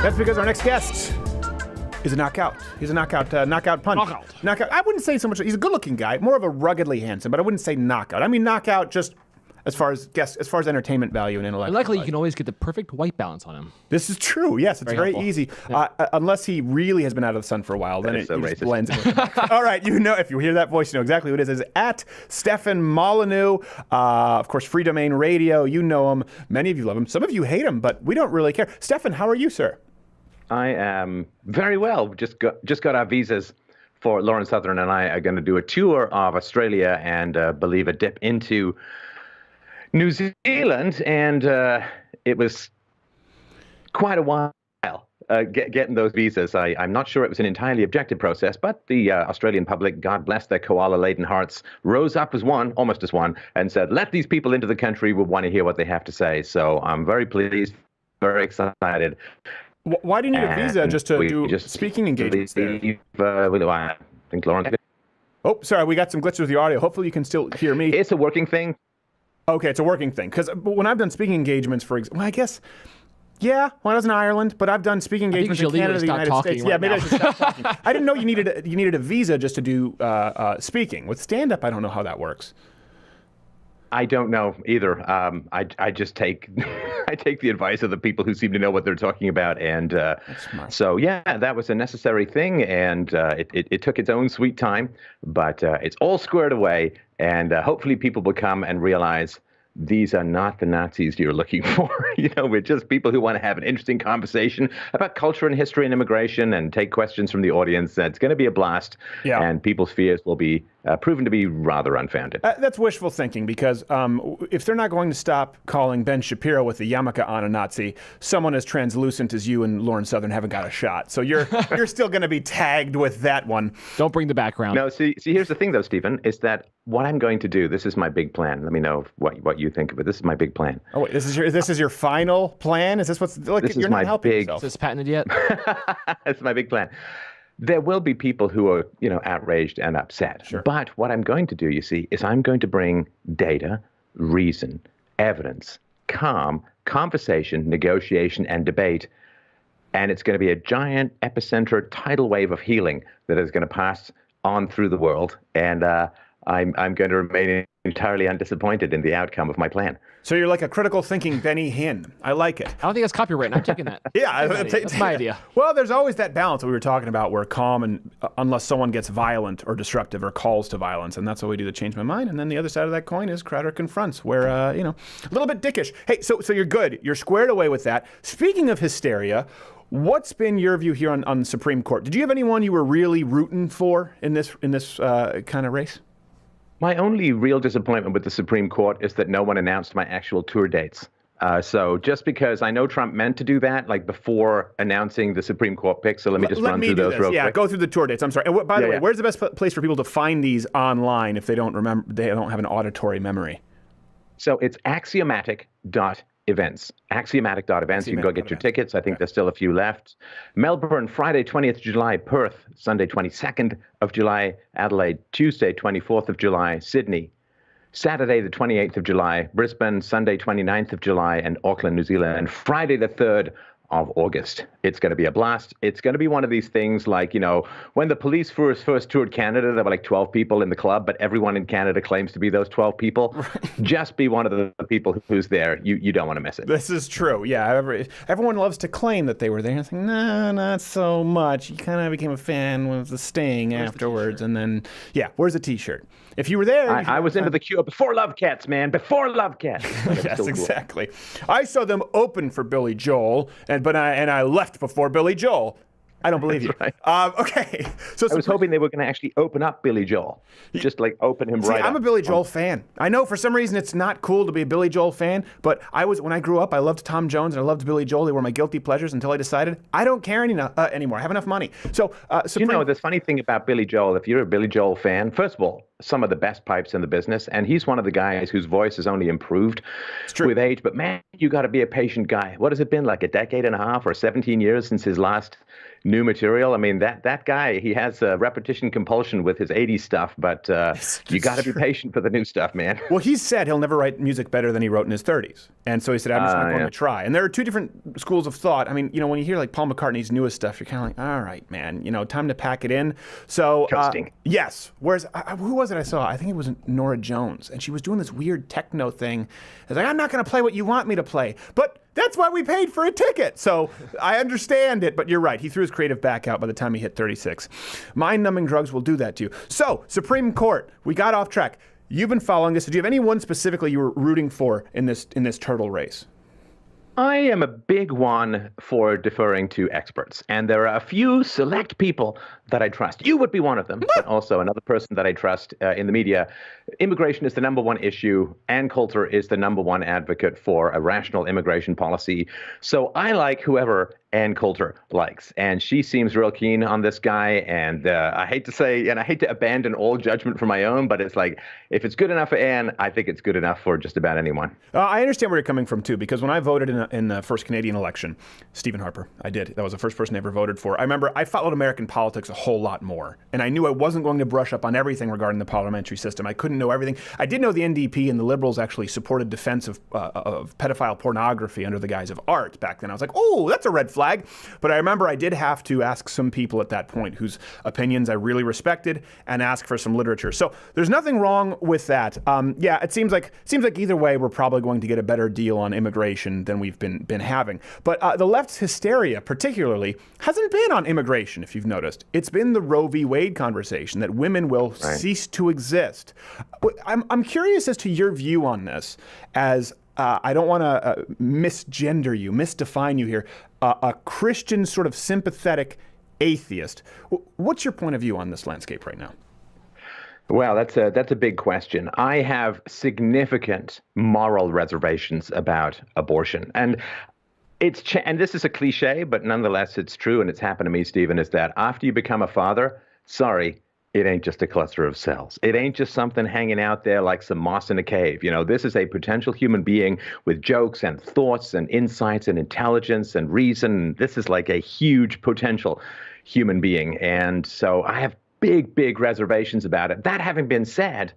That's because our next guest is a knockout. He's a knockout punch. Knockout. I wouldn't say so much. He's a good-looking guy, more of a ruggedly handsome, but I wouldn't say knockout. I mean knockout just as far as entertainment value and intellect. And luckily, you can always get the perfect white balance on him. This is true. Yes, it's very easy. Yeah. Unless he really has been out of the sun for a while, then it just blends in. All right, if you hear that voice, you know exactly who it is. It's at Stefan Molyneux. Of course, Free Domain Radio. You know him. Many of you love him. Some of you hate him, but we don't really care. Stefan, how are you, sir? I am very well. Just got our visas for Lauren Southern and I are going to do a tour of Australia and believe a dip into New Zealand, and it was quite a while getting those visas. I'm not sure it was an entirely objective process, but the Australian public, God bless their koala-laden hearts, rose up as one, almost as one, and said, let these people into the country. We want to hear what they have to say. So I'm very pleased, very excited. Why do you need a visa just to do speaking engagements there? I think Lauren... Oh, sorry, we got some glitches with the audio. Hopefully you can still hear me. It's a working thing. Okay, it's a working thing. Because when I've done speaking engagements, for example, well, I guess... Yeah, well, I was in Ireland, but I've done speaking engagements in Canada, the United States. Right, yeah, maybe I should stop talking. I didn't know you needed a visa just to do speaking. With stand-up, I don't know how that works. I don't know either. I just take I take the advice of the people who seem to know what they're talking about, and so yeah, that was a necessary thing, and it took its own sweet time, but it's all squared away, and hopefully people will come and realize. These are not the Nazis you're looking for. We're just people who want to have an interesting conversation about culture and history and immigration and take questions from the audience. It's going to be a blast, and people's fears will be proven to be rather unfounded. That's wishful thinking because if they're not going to stop calling Ben Shapiro with the yarmulke on a Nazi, someone as translucent as you and Lauren Southern haven't got a shot. So you're still going to be tagged with that one. Don't bring the background. No, see, here's the thing, though, Stephen, is that what I'm going to do, this is my big plan. Let me know what you think of it. This is my big plan. Oh, wait, this is your final plan? Is this what's like? This you're is not my helping big. yourself. Is this patented yet? That's my big plan. There will be people who are, outraged and upset. Sure. But what I'm going to do, you see, is I'm going to bring data, reason, evidence, calm, conversation, negotiation, and debate. And it's going to be a giant epicenter tidal wave of healing that is going to pass on through the world. And I'm going to remain entirely undisappointed in the outcome of my plan. So you're like a critical thinking Benny Hinn. I like it. I don't think that's copywritten. I'm taking that. Yeah, that's my idea. Well, there's always that balance that we were talking about where calm and unless someone gets violent or disruptive or calls to violence, and that's what we do to change my mind. And then the other side of that coin is Crowder confronts, where a little bit dickish. Hey, so you're good. You're squared away with that. Speaking of hysteria, what's been your view here on the Supreme Court? Did you have anyone you were really rooting for in this kind of race? My only real disappointment with the Supreme Court is that no one announced my actual tour dates. So just because I know Trump meant to do that, like before announcing the Supreme Court picks, so let me just run through those real quick. Yeah, go through the tour dates. I'm sorry. And by the way, where's the best place for people to find these online if they don't remember? They don't have an auditory memory. So it's axiomatic.events. Axiomatic.events. You can go get your tickets. I think there's still a few left. Melbourne, Friday, 20th of July. Perth, Sunday, 22nd of July. Adelaide, Tuesday, 24th of July. Sydney, Saturday, the 28th of July. Brisbane, Sunday, 29th of July. And Auckland, New Zealand. And Friday, the 3rd of August. It's going to be a blast. It's going to be one of these things like, when the police first toured Canada, there were like 12 people in the club, but everyone in Canada claims to be those 12 people. Right. Just be one of the people who's there. You don't want to miss it. This is true. Yeah. Everyone loves to claim that they were there. I think, no, not so much. You kind of became a fan with the Sting afterwards. And then, where's the T-shirt? If you were there. I was into the Cure before Love Cats, man. Before Love Cats. Yes, exactly. I saw them open for Billy Joel, but I left before Billy Joel. I don't believe you. Right. Okay. So I was hoping they were going to actually open up Billy Joel. Just like open him right up. I'm a Billy Joel fan. I know for some reason it's not cool to be a Billy Joel fan, but when I grew up, I loved Tom Jones and I loved Billy Joel. They were my guilty pleasures until I decided I don't care anymore. I have enough money. So, this funny thing about Billy Joel, if you're a Billy Joel fan, first of all, some of the best pipes in the business, and he's one of the guys whose voice has only improved with age. But man, you got to be a patient guy. What has it been, like a decade and a half or 17 years since his last new material? I mean, that guy, he has a repetition compulsion with his 80s stuff, but you got to be patient for the new stuff, man. Well, he said he'll never write music better than he wrote in his 30s. And so he said, I'm just not going to try. And there are two different schools of thought. I mean, when you hear like Paul McCartney's newest stuff, you're kind of like, all right, man, time to pack it in. So, yes. Whereas, who was it I saw? I think it was Nora Jones. And she was doing this weird techno thing. It's like, I'm not going to play what you want me to play. But that's why we paid for a ticket. So I understand it, but you're right. He threw his creative back out by the time he hit 36. Mind-numbing drugs will do that to you. So, Supreme Court, we got off track. You've been following this. Do you have anyone specifically you were rooting for in this turtle race? I am a big one for deferring to experts, and there are a few select people that I trust. You would be one of them, but also another person that I trust in the media. Immigration is the number one issue. Ann Coulter is the number one advocate for a rational immigration policy. So I like whoever Ann Coulter likes, and she seems real keen on this guy. And I hate to say, and I hate to abandon all judgment for my own, but it's like, if it's good enough for Ann, I think it's good enough for just about anyone. I understand where you're coming from, too, because when I voted in the first Canadian election, Stephen Harper, I did. That was the first person I ever voted for. I remember I followed American politics a whole lot more, and I knew I wasn't going to brush up on everything regarding the parliamentary system. I couldn't know everything. I did know the NDP and the Liberals actually supported defense of pedophile pornography under the guise of art back then. I was like, oh, that's a red flag. But I remember I did have to ask some people at that point whose opinions I really respected and ask for some literature. So there's nothing wrong with that. Yeah, it seems like either way we're probably going to get a better deal on immigration than we've been having. But the left's hysteria, particularly, hasn't been on immigration, if you've noticed. It's been the Roe v. Wade conversation, that women will cease to exist. I'm curious as to your view on this, as I don't want to misgender you, misdefine you here, a Christian sort of sympathetic atheist. What's your point of view on this landscape right now? Well, that's a big question. I have significant moral reservations about abortion, and and this is a cliche, but nonetheless it's true, and it's happened to me, Stephen, is that after you become a father, sorry, it ain't just a cluster of cells. It ain't just something hanging out there like some moss in a cave. You know, this is a potential human being with jokes and thoughts and insights and intelligence and reason. This is like a huge potential human being. And so I have big reservations about it. That having been said,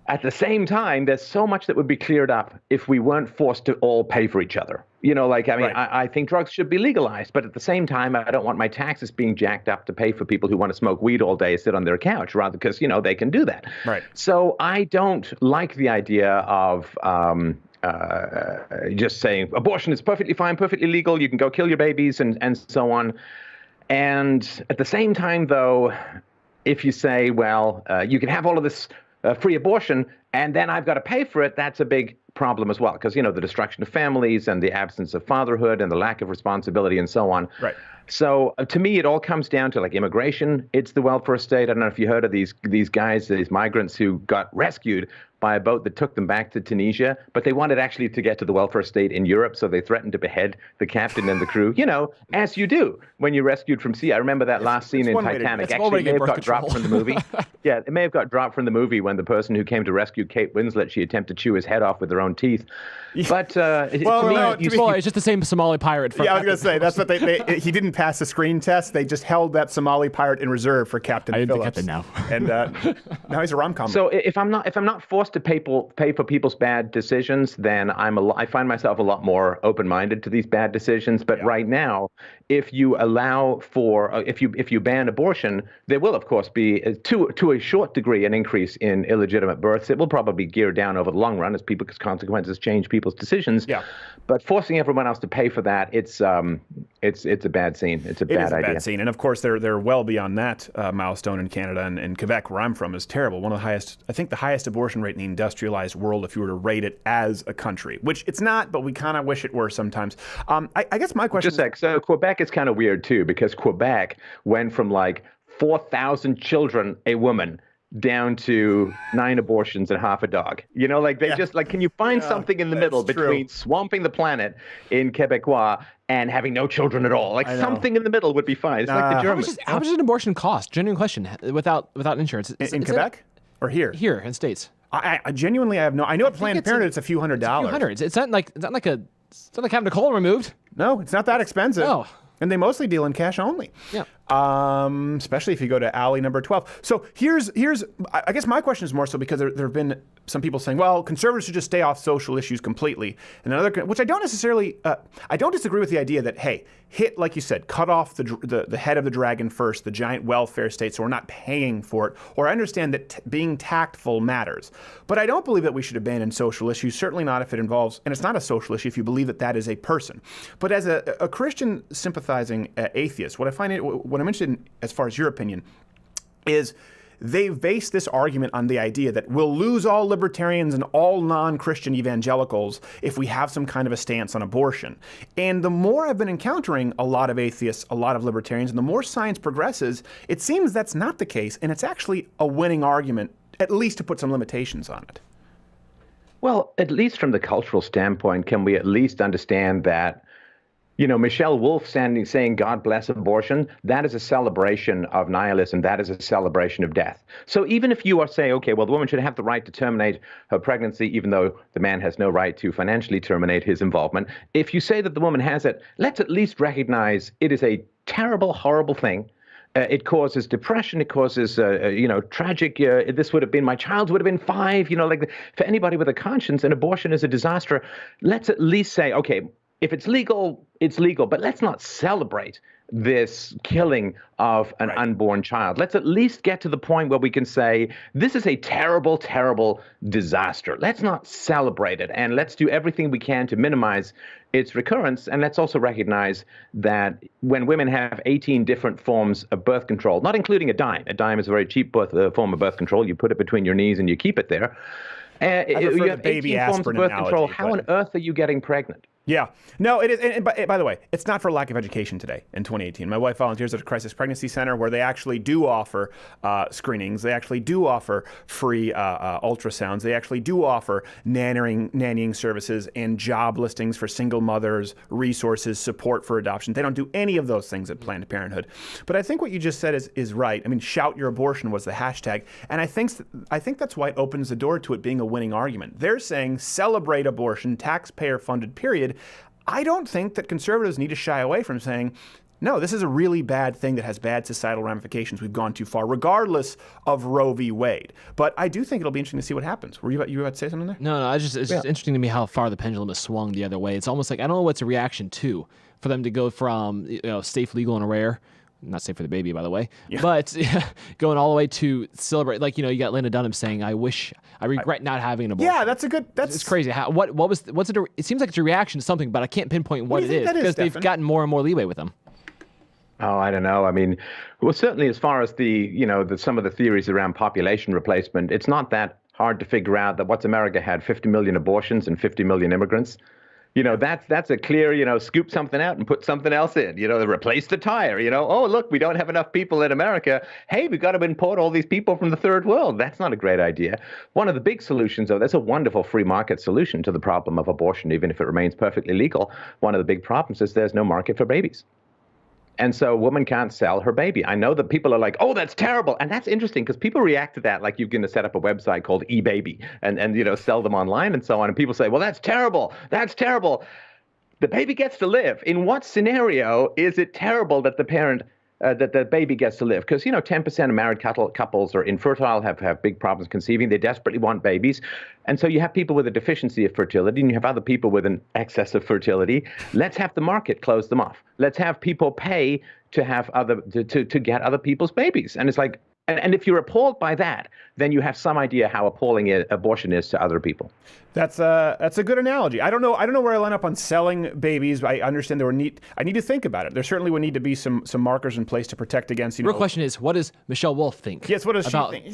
at the same time, there's so much that would be cleared up if we weren't forced to all pay for each other. You know, like, I mean, I think drugs should be legalized, but at the same time, I don't want my taxes being jacked up to pay for people who want to smoke weed all day and sit on their couch, rather because, you know, they can do that. Right. So I don't like the idea of just saying abortion is perfectly fine, perfectly legal, you can go kill your babies and so on. And at the same time, though, if you say, well, you can have all of this free abortion, and then I've got to pay for it, that's a big problem as well, because, you know, the destruction of families and the absence of fatherhood and the lack of responsibility and so on. Right. So to me, it all comes down to like immigration. It's the welfare state. I don't know if you heard of these guys, these migrants who got rescued by a boat that took them back to Tunisia, but they wanted actually to get to the welfare state in Europe, so they threatened to behead the captain and the crew, you know, as you do when you're rescued from sea. I remember that last scene in Titanic. Actually, it may have got dropped from the movie. Yeah, it may have got dropped from the movie when the person who came to rescue Kate Winslet, she attempted to chew his head off with her own teeth. But it's just the same Somali pirate. From I was going to say, that's what he didn't pass the screen test. They just held that Somali pirate in reserve for Captain Phillips. Captain now. And now he's a rom-com. So if I'm not forced to pay for people's bad decisions, then I find myself a lot more open-minded to these bad decisions. But right now, if you allow for if you ban abortion, there will of course be to a short degree an increase in illegitimate births. It will probably gear down over the long run as people's consequences change people's decisions. Yeah. But forcing everyone else to pay for that, it's a bad scene. It's a bad idea. Bad scene, and of course they're well beyond that milestone in Canada and Quebec, where I'm from, is terrible. One of the highest, I think, the highest abortion rate in the industrialized world, if you were to rate it as a country, which it's not, but we kind of wish it were sometimes. I guess my question. So Quebec is kind of weird too, because Quebec went from like 4,000 children a woman down to 9 abortions and half a dog. You know, like they just like, can you find something in the middle between swamping the planet in Quebecois and having no children at all? Like something in the middle would be fine. It's like the Germans. How much does an abortion cost? Genuine question. Without insurance. In Quebec or here? Here in States. I genuinely have no. I know at Planned Parenthood it's a few $100s. A few hundreds. It's not like having a colon removed. No, it's not that expensive. No. And they mostly deal in cash only. Yeah. Especially if you go to alley number 12. So here's I guess my question is more so because there have been some people saying, well, conservatives should just stay off social issues completely. And another, which I don't necessarily, I don't disagree with the idea that, hey, like you said, cut off the head of the dragon first, the giant welfare state, so we're not paying for it. Or I understand that being tactful matters. But I don't believe that we should abandon social issues, certainly not if it involves, and it's not a social issue if you believe that that is a person. But as a Christian sympathizing atheist, what I'm interested in, as far as your opinion, is they base this argument on the idea that we'll lose all libertarians and all non-Christian evangelicals if we have some kind of a stance on abortion. And the more I've been encountering a lot of atheists, a lot of libertarians, and the more science progresses, it seems that's not the case, and it's actually a winning argument, at least to put some limitations on it. Well, at least from the cultural standpoint, can we at least understand that, you know, Michelle Wolf saying, God bless abortion, that is a celebration of nihilism. That is a celebration of death. So even if you are saying, okay, well, the woman should have the right to terminate her pregnancy, even though the man has no right to financially terminate his involvement, if you say that the woman has it, let's at least recognize it is a terrible, horrible thing. It causes depression. It causes, tragic. This would have been, my child would have been 5. You know, like for anybody with a conscience, an abortion is a disaster. Let's at least say, okay, if it's legal, it's legal, but let's not celebrate this killing of an unborn child. Let's at least get to the point where we can say, this is a terrible, terrible disaster. Let's not celebrate it, and let's do everything we can to minimize its recurrence. And let's also recognize that when women have 18 different forms of birth control, not including a dime is a very cheap form of birth control. You put it between your knees and you keep it there. You have 18 forms of birth control. How on earth are you getting pregnant? Yeah. No, it is. And by the way, it's not for lack of education today in 2018. My wife volunteers at a crisis pregnancy center where they actually do offer screenings. They actually do offer free ultrasounds. They actually do offer nannying services and job listings for single mothers, resources, support for adoption. They don't do any of those things at Planned Parenthood. But I think what you just said is right. I mean, shout your abortion was the hashtag. And I think that's why it opens the door to it being a winning argument. They're saying celebrate abortion, taxpayer-funded, period. I don't think that conservatives need to shy away from saying, no, this is a really bad thing that has bad societal ramifications. We've gone too far, regardless of Roe v. Wade. But I do think it'll be interesting to see what happens. You about to say something there? No, it's just interesting to me how far the pendulum has swung the other way. It's almost like, I don't know what's a reaction to, for them to go from safe, legal, and rare. Not safe for the baby, by the way, but going all the way to celebrate. Like, you got Lena Dunham saying, I regret not having an abortion. Yeah, it's crazy. It seems like it's a reaction to something, but I can't pinpoint what it is because they've gotten more and more leeway with them. Oh, I don't know. I mean, well, certainly as far as some of the theories around population replacement, it's not that hard to figure out that America had 50 million abortions and 50 million immigrants. That's a clear, scoop something out and put something else in, replace the tire, oh, look, we don't have enough people in America. Hey, we've got to import all these people from the third world. That's not a great idea. One of the big solutions, though, that's a wonderful free market solution to the problem of abortion, even if it remains perfectly legal. One of the big problems is there's no market for babies. And so a woman can't sell her baby. I know that people are like, oh, that's terrible. And that's interesting because people react to that like you're going to set up a website called eBaby and sell them online and so on. And people say, well, that's terrible. That's terrible. The baby gets to live. In what scenario is it terrible that the parent that the baby gets to live? Because, 10% of married couples are infertile, have big problems conceiving. They desperately want babies. And so you have people with a deficiency of fertility and you have other people with an excess of fertility. Let's have the market close them off. Let's have people pay to have to get other people's babies. And it's like, and if you're appalled by that, then you have some idea how appalling abortion is to other people. That's a good analogy. I don't know where I line up on selling babies. I understand I need to think about it. There certainly would need to be some markers in place to protect against. The real question is, what does Michelle Wolf think? Yes, what does she think?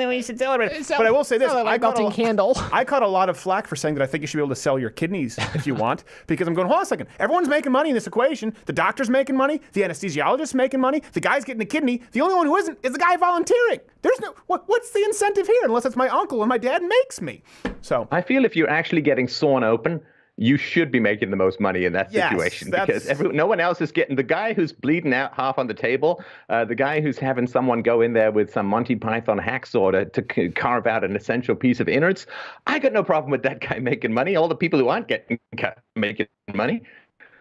We should celebrate it. But I will say this: I caught a lot of flack for saying that I think you should be able to sell your kidneys if you want, because I'm going, hold on a second. Everyone's making money in this equation. The doctor's making money. The anesthesiologist's making money. The guy's getting the kidney. The only one who isn't is the guy volunteering. There's no what's the incentive here unless it's my uncle and my dad makes me. So I feel if you're actually getting sawn open, you should be making the most money in that situation, because no one else is getting. The guy who's bleeding out half on the table, the guy who's having someone go in there with some Monty Python hacksaw to carve out an essential piece of innards, I got no problem with that guy making money. All the people who aren't making money.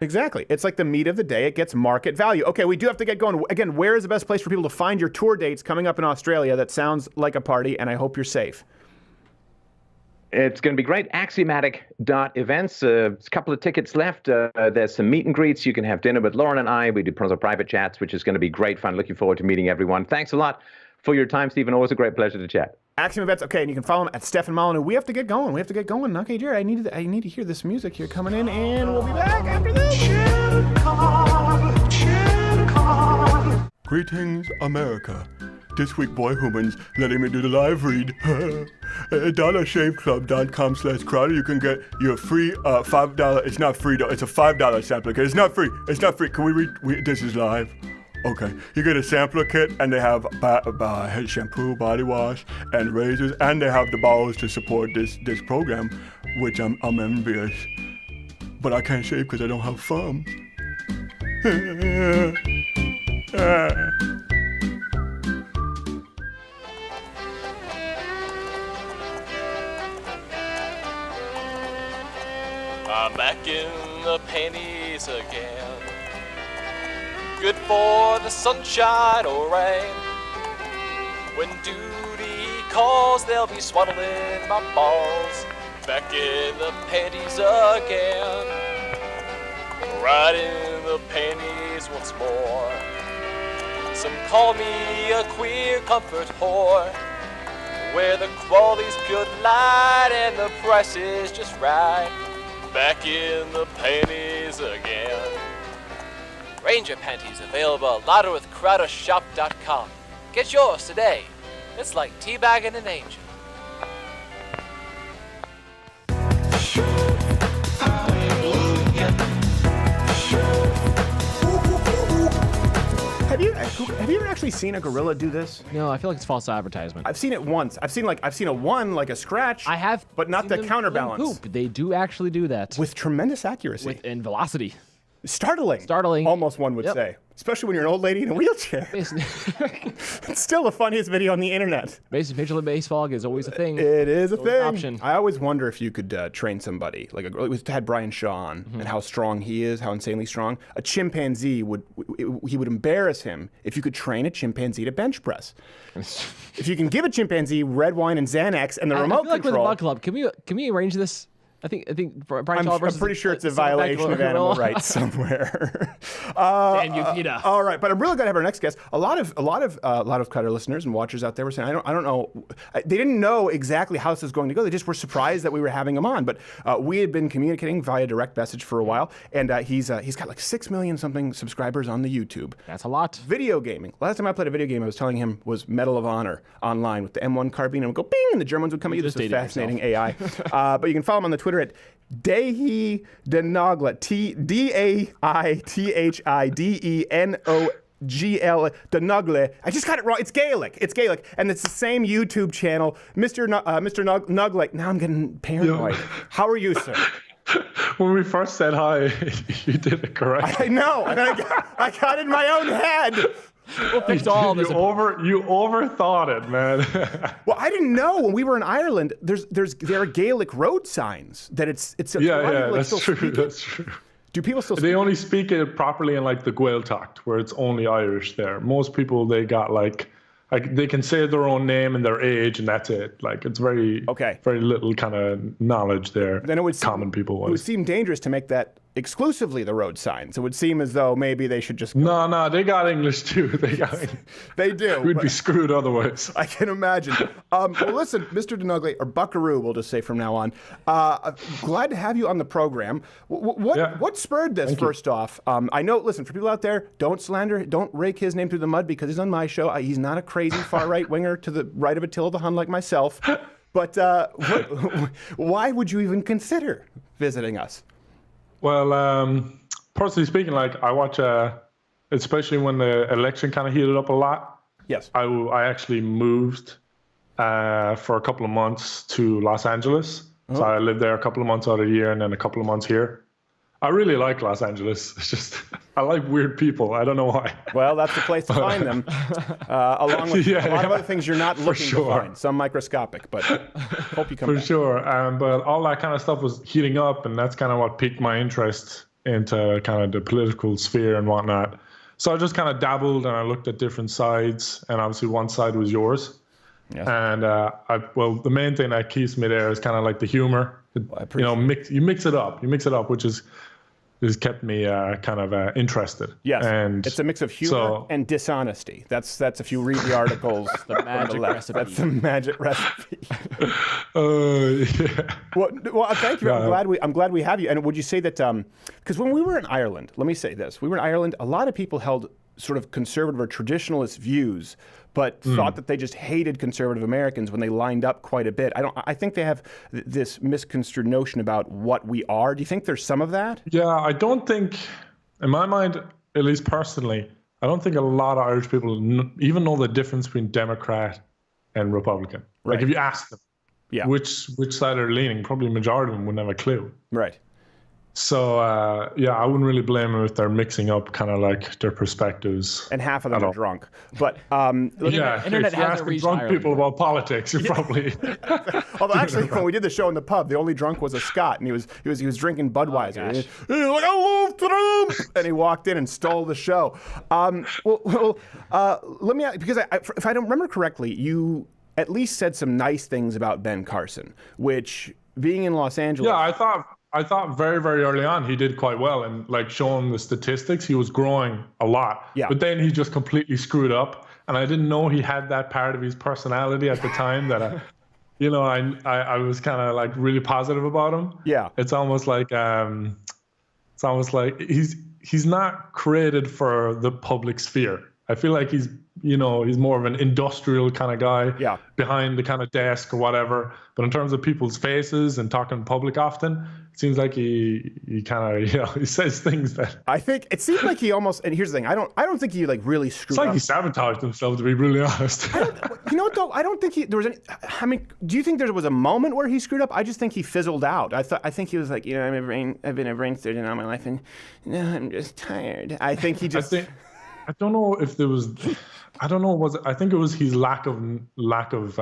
Exactly. It's like the meat of the day. It gets market value. Okay, we do have to get going. Again, where is the best place for people to find your tour dates coming up in Australia? That sounds like a party, and I hope you're safe. It's going to be great. Axiomatic.events. A couple of tickets left. There's some meet and greets. You can have dinner with Lauren and I. We do private chats, which is going to be great fun. Looking forward to meeting everyone. Thanks a lot for your time, Stephen. Always a great pleasure to chat. Axiom Events. Okay, and you can follow him at Stefan Molyneux. We have to get going. Okay, Jared, I need to hear this music here coming in, and we'll be back after this. Greetings, America. this week Boy Humans letting me do the live read. DollarShaveClub.com/Crowder. You can get your free $5. It's not free though. It's a $5 sampler kit. It's not free. It's not free. Can we read? This is live. Okay, you get a sampler kit, and they have head shampoo, body wash, and razors, and they have the balls to support this program, which I'm envious. But I can't shave because I don't have thumbs. I'm back in the pennies again. Good for the sunshine or rain. When duty calls, they'll be swaddling my balls. Back in the pennies again. Right in the pennies once more. Some call me a queer comfort whore, where the quality's pure delight and the price is just right. Back in the pennies again. Ranger panties available at louderwithcrowdershop.com. Get yours today. It's like teabagging an angel. Have you ever actually seen a gorilla do this? No, I feel like it's false advertisement. I've seen it once. I've seen a one, like a scratch. I have, but not the counterbalance. Poop. They do actually do that with tremendous accuracy and velocity. Startling. Almost one would say. Especially when you're an old lady in a wheelchair. It's still the funniest video on the internet. Major League Baseball is always a thing. It is a An thing. option. I always wonder if you could train somebody. Like it had Brian Shaw on, and how strong he is, how insanely strong. A chimpanzee would embarrass him if you could train a chimpanzee to bench press. If you can give a chimpanzee red wine and Xanax and the remote I feel like control. with the Bug Club, can we arrange this? I think Brian Shaw I'm versus pretty sure it's a Silverback violation of animal gorilla. rights somewhere. Damn you, PETA. All right, but I'm really glad to have our next guest. A lot of Cutter listeners and watchers out there were saying, I don't know, they didn't know exactly how this was going to go. They just were surprised that we were having him on. But we had been communicating via direct message for a while, and he's got like 6 million something subscribers on the YouTube. That's a lot. Video gaming. Last time I played a video game, I was telling him was Medal of Honor online with the M1 carbine, and it would go bing, and the Germans would come at you. This is fascinating AI. But you can follow him on the Twitter at Daithi Denogla, DAITHIDENOGL, Denogle. I just got it wrong. It's Gaelic. And it's the same YouTube channel, Mr. Nuglake. Now I'm getting paranoid. How are you, sir? When we first said hi, you did it correct. I know. And I got in my own head. We'll fix all this. You overthought it, man. Well, I didn't know when we were in Ireland. There are Gaelic road signs that it's that's true. That's true. Do people still? They only speak it properly in like the Gaeltacht, where it's only Irish. There, most people they got like they can say their own name and their age, and that's it. Like it's very little kind of knowledge there. Then it would common people. It would seem dangerous to make that exclusively the road signs. It would seem as though maybe they should just go. No, they got English too. They do. We'd be screwed otherwise. I can imagine. Well, listen, Mr. Denogle, or Buckaroo, we'll just say from now on. Glad to have you on the program. What spurred this? First off, I know. Listen, for people out there, don't slander, don't rake his name through the mud because he's on my show. He's not a crazy far right winger to the right of Attila the Hun like myself. But why would you even consider visiting us? Well, personally speaking, like I watch, especially when the election kind of heated up a lot. Yes. I actually moved for a couple of months to Los Angeles. So I lived there a couple of months out of the year and then a couple of months here. I really like Los Angeles. It's just, I like weird people. I don't know why. Well, that's the place to find them. Along with a lot of other things you're not looking to find. Some microscopic, but hope you come back. For sure. But all that kind of stuff was heating up, and that's kind of what piqued my interest into kind of the political sphere and whatnot. So I just kind of dabbled, and I looked at different sides, and obviously one side was yours. Yes. And the main thing that keeps me there is kind of like the humor. You mix it up, which has kept me kind of interested. Yes, and it's a mix of humor and dishonesty. That's if you read the articles, the magic recipe. That's the magic recipe. Yeah. Well, thank you. I'm glad we have you. And would you say that because when we were in Ireland, let me say this: we were in Ireland. A lot of people held sort of conservative or traditionalist views, but thought that they just hated conservative Americans when they lined up quite a bit. I think they have this misconstrued notion about what we are. Do you think there's some of that? Yeah, I don't think, in my mind, at least personally, I don't think a lot of Irish people even know the difference between Democrat and Republican. Right. Like if you ask them which side they're leaning, probably a majority of them wouldn't have a clue. Right. So, I wouldn't really blame them if they're mixing up kind of like their perspectives. And half of them are drunk. But if you're asking drunk people about politics, you're probably. Although actually, when we did the show in the pub, the only drunk was a Scot, and he was drinking Budweiser. And he's like, I love Trump! And he walked in and stole the show. Let me ask, because if I don't remember correctly, you at least said some nice things about Ben Carson, which being in Los Angeles. Yeah, I thought very, very early on he did quite well, and like showing the statistics, he was growing a lot. Yeah. But then he just completely screwed up, and I didn't know he had that part of his personality at the time that I was kind of like really positive about him. Yeah. It's almost like he's not created for the public sphere. I feel like he's more of an industrial kind of guy behind the kind of desk or whatever. But in terms of people's faces and talking in public often, it seems like he kind of, he says things that. I think it seems like he almost, and here's the thing, I don't think he like really screwed up. It's like he sabotaged himself, to be really honest. You know what though? I don't think there was any, I mean, do you think there was a moment where he screwed up? I just think he fizzled out. I think he was like, I've been a brain surgeon all my life and now I'm just tired. I think he just. I don't know if there was, I think it was his lack of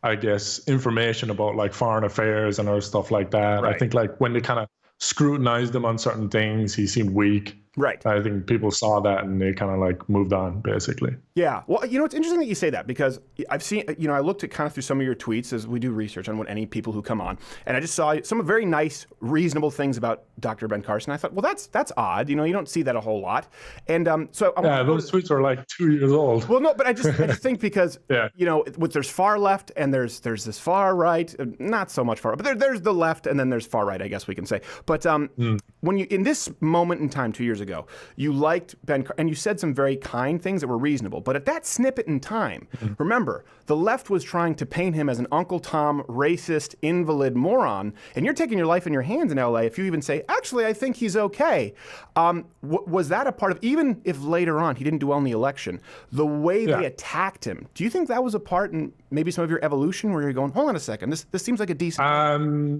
I guess, information about like foreign affairs and other stuff like that. Right. I think like when they kind of scrutinized him on certain things, he seemed weak. Right. I think people saw that and they kind of like moved on, basically. Yeah. Well, it's interesting that you say that because I've seen, I looked at kind of through some of your tweets as we do research on what any people who come on, and I just saw some very nice, reasonable things about Dr. Ben Carson. I thought, well, that's odd. You don't see that a whole lot. And so those tweets are like 2 years old. Well, no, but I just think because there's far left and there's this far right, not so much far, but there's the left and then there's far right, I guess we can say. But when you in this moment in time 2 years ago, you liked Ben and you said some very kind things that were reasonable. But at that snippet in time, remember, the left was trying to paint him as an Uncle Tom, racist, invalid moron, and you're taking your life in your hands in LA if you even say, actually, I think he's okay. Was that a part of, even if later on he didn't do well in the election, the way they attacked him, do you think that was a part in maybe some of your evolution where you're going, hold on a second, this seems like a decent...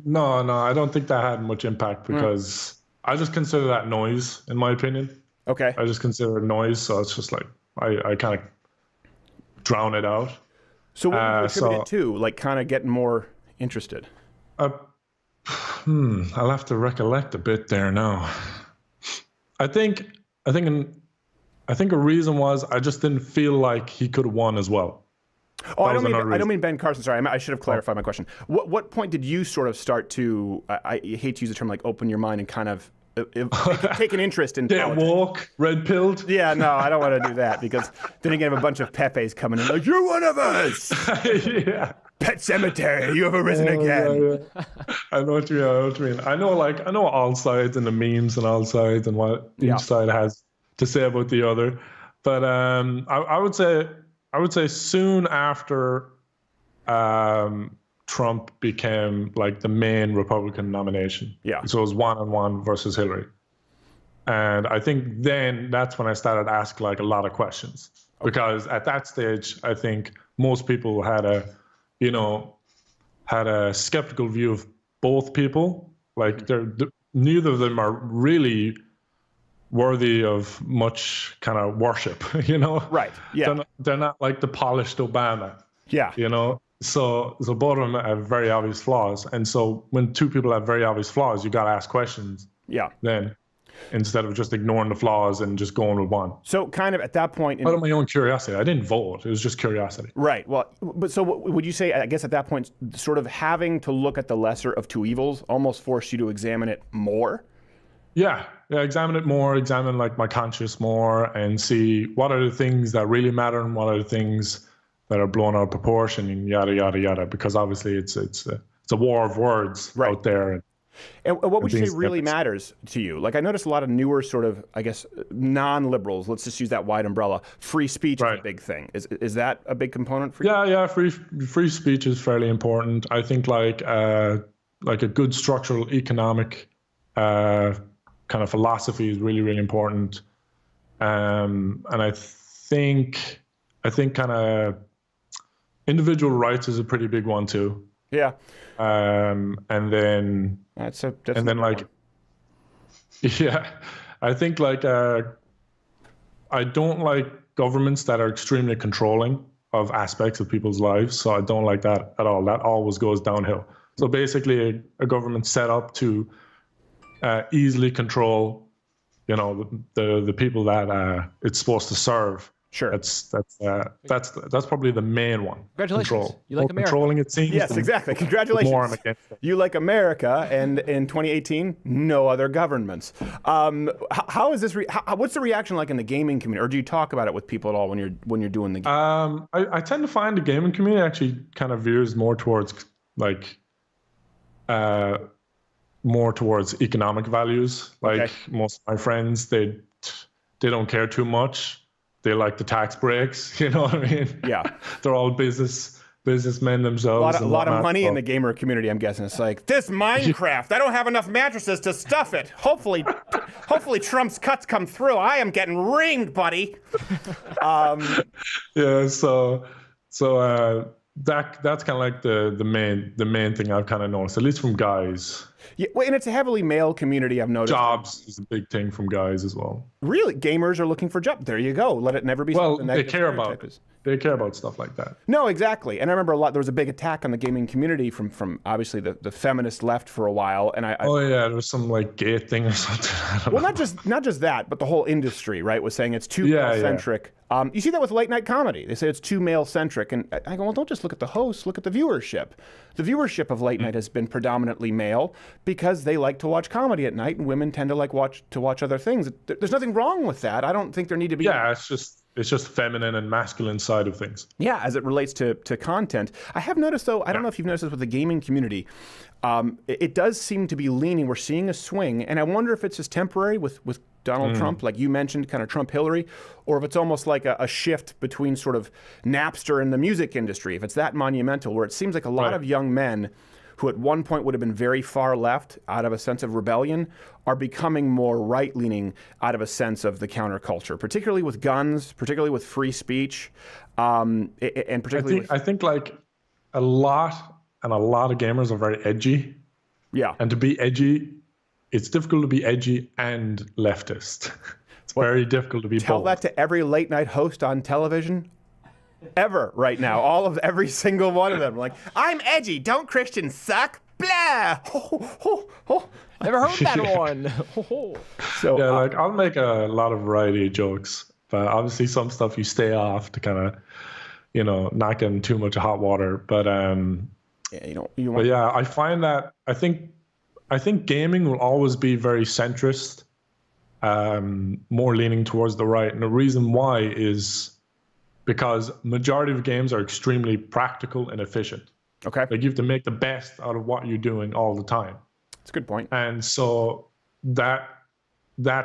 No, I don't think that had much impact because I just consider that noise, in my opinion. Okay. I just consider it noise, so it's just like, I kind of drown it out. So what would you attribute it to? Like kind of getting more interested? I'll have to recollect a bit there now. I think a reason was I just didn't feel like he could have won as well. Oh, I don't mean Ben Carson. Sorry, I should have clarified my question. What point did you sort of start to? I hate to use the term like open your mind and kind of take an interest in politics. Walk, red pilled. Yeah, no, I don't want to do that because then you're gonna have a bunch of Pepes coming in like, you're one of us. Yeah. Pet Cemetery, you have arisen again. Yeah. I know what you mean. I know all sides and the memes and all sides and what each side has to say about the other. But I would say soon after Trump became like the main Republican nomination. Yeah. So it was 1-on-1 versus Hillary. And I think then that's when I started asking like a lot of questions. Okay. Because at that stage, I think most people had a skeptical view of both people. Like neither of them are really worthy of much kind of worship, Right. Yeah. They're not like the polished Obama. Yeah. So both of them have very obvious flaws. And so when two people have very obvious flaws, you got to ask questions. Yeah. Then instead of just ignoring the flaws and just going with one. So kind of at that point... Out of my own curiosity. I didn't vote. It was just curiosity. Right. Well, but so would you say, I guess at that point, sort of having to look at the lesser of two evils almost forced you to examine it more? Yeah, examine it more, examine like my conscience more and see what are the things that really matter and what are the things that are blown out of proportion and yada, yada, yada. Because obviously it's a war of words out there. And what would you things say really matters to you? Like, I noticed a lot of newer sort of, I guess, non-liberals, let's just use that wide umbrella, free speech is a big thing. Is that a big component for you? Yeah, free speech is fairly important. I think like a good structural economic kind of philosophy is really, really important. And I think kind of individual rights is a pretty big one too. Yeah. And then like, yeah, I think like I don't like governments that are extremely controlling of aspects of people's lives. So I don't like that at all. That always goes downhill. So basically, a government set up to easily control, the people that it's supposed to serve. Sure. That's probably the main one. Congratulations. Control. You like America. Controlling, it seems. Yes, exactly. Congratulations. More I'm against it. You like America, and in 2018, no other governments. How is this? What's the reaction like in the gaming community, or do you talk about it with people at all when you're doing the game? I tend to find the gaming community actually kind of veers more towards like more towards economic values. Like most of my friends, they don't care too much. They like the tax breaks, you know what I mean? Yeah. They're all businessmen themselves. A lot of money in the gamer community, I'm guessing. It's like, this Minecraft, I don't have enough mattresses to stuff it. Hopefully Trump's cuts come through. I am getting ringed, buddy. Yeah, so that's kind of like the main thing I've kind of noticed, at least from guys. Yeah, well, and it's a heavily male community, I've noticed. Jobs is a big thing from guys as well. Really? Gamers are looking for jobs. There you go. Let it never be something they care about stuff like that. No, exactly. And I remember there was a big attack on the gaming community from obviously the feminist left for a while. And there was some like gay thing or something. Well, not just that, but the whole industry, right, was saying it's too male-centric. You see that with late night comedy. They say it's too male-centric. And I go, well, don't just look at the hosts, look at the viewership. The viewership of late night has been predominantly male because they like to watch comedy at night, and women tend to watch other things. There's nothing wrong with that. I don't think there need to be. Yeah, it's just feminine and masculine side of things. Yeah, as it relates to content. I have noticed, though, I don't know if you've noticed this with the gaming community, it does seem to be leaning. We're seeing a swing, and I wonder if it's just temporary with Donald Trump, like you mentioned, kind of Trump-Hillary, or if it's almost like a shift between sort of Napster and the music industry, if it's that monumental, where it seems like a lot of young men who at one point would have been very far left out of a sense of rebellion are becoming more right-leaning out of a sense of the counterculture, particularly with guns, particularly with free speech, and particularly I think like a lot of gamers are very edgy. Yeah. And to be edgy, it's difficult to be edgy and leftist. It's very difficult to be Tell both. that to every late night host on television ever right now. Every single one of them. Like, I'm edgy. Don't Christians suck? Blah. Never heard that one. So yeah, like I'll make a lot of variety jokes, but obviously some stuff you stay off to kind of, not get in too much hot water. But I find that I think gaming will always be very centrist, more leaning towards the right. And the reason why is because majority of games are extremely practical and efficient. Okay. Like you have to make the best out of what you're doing all the time. That's a good point. And so that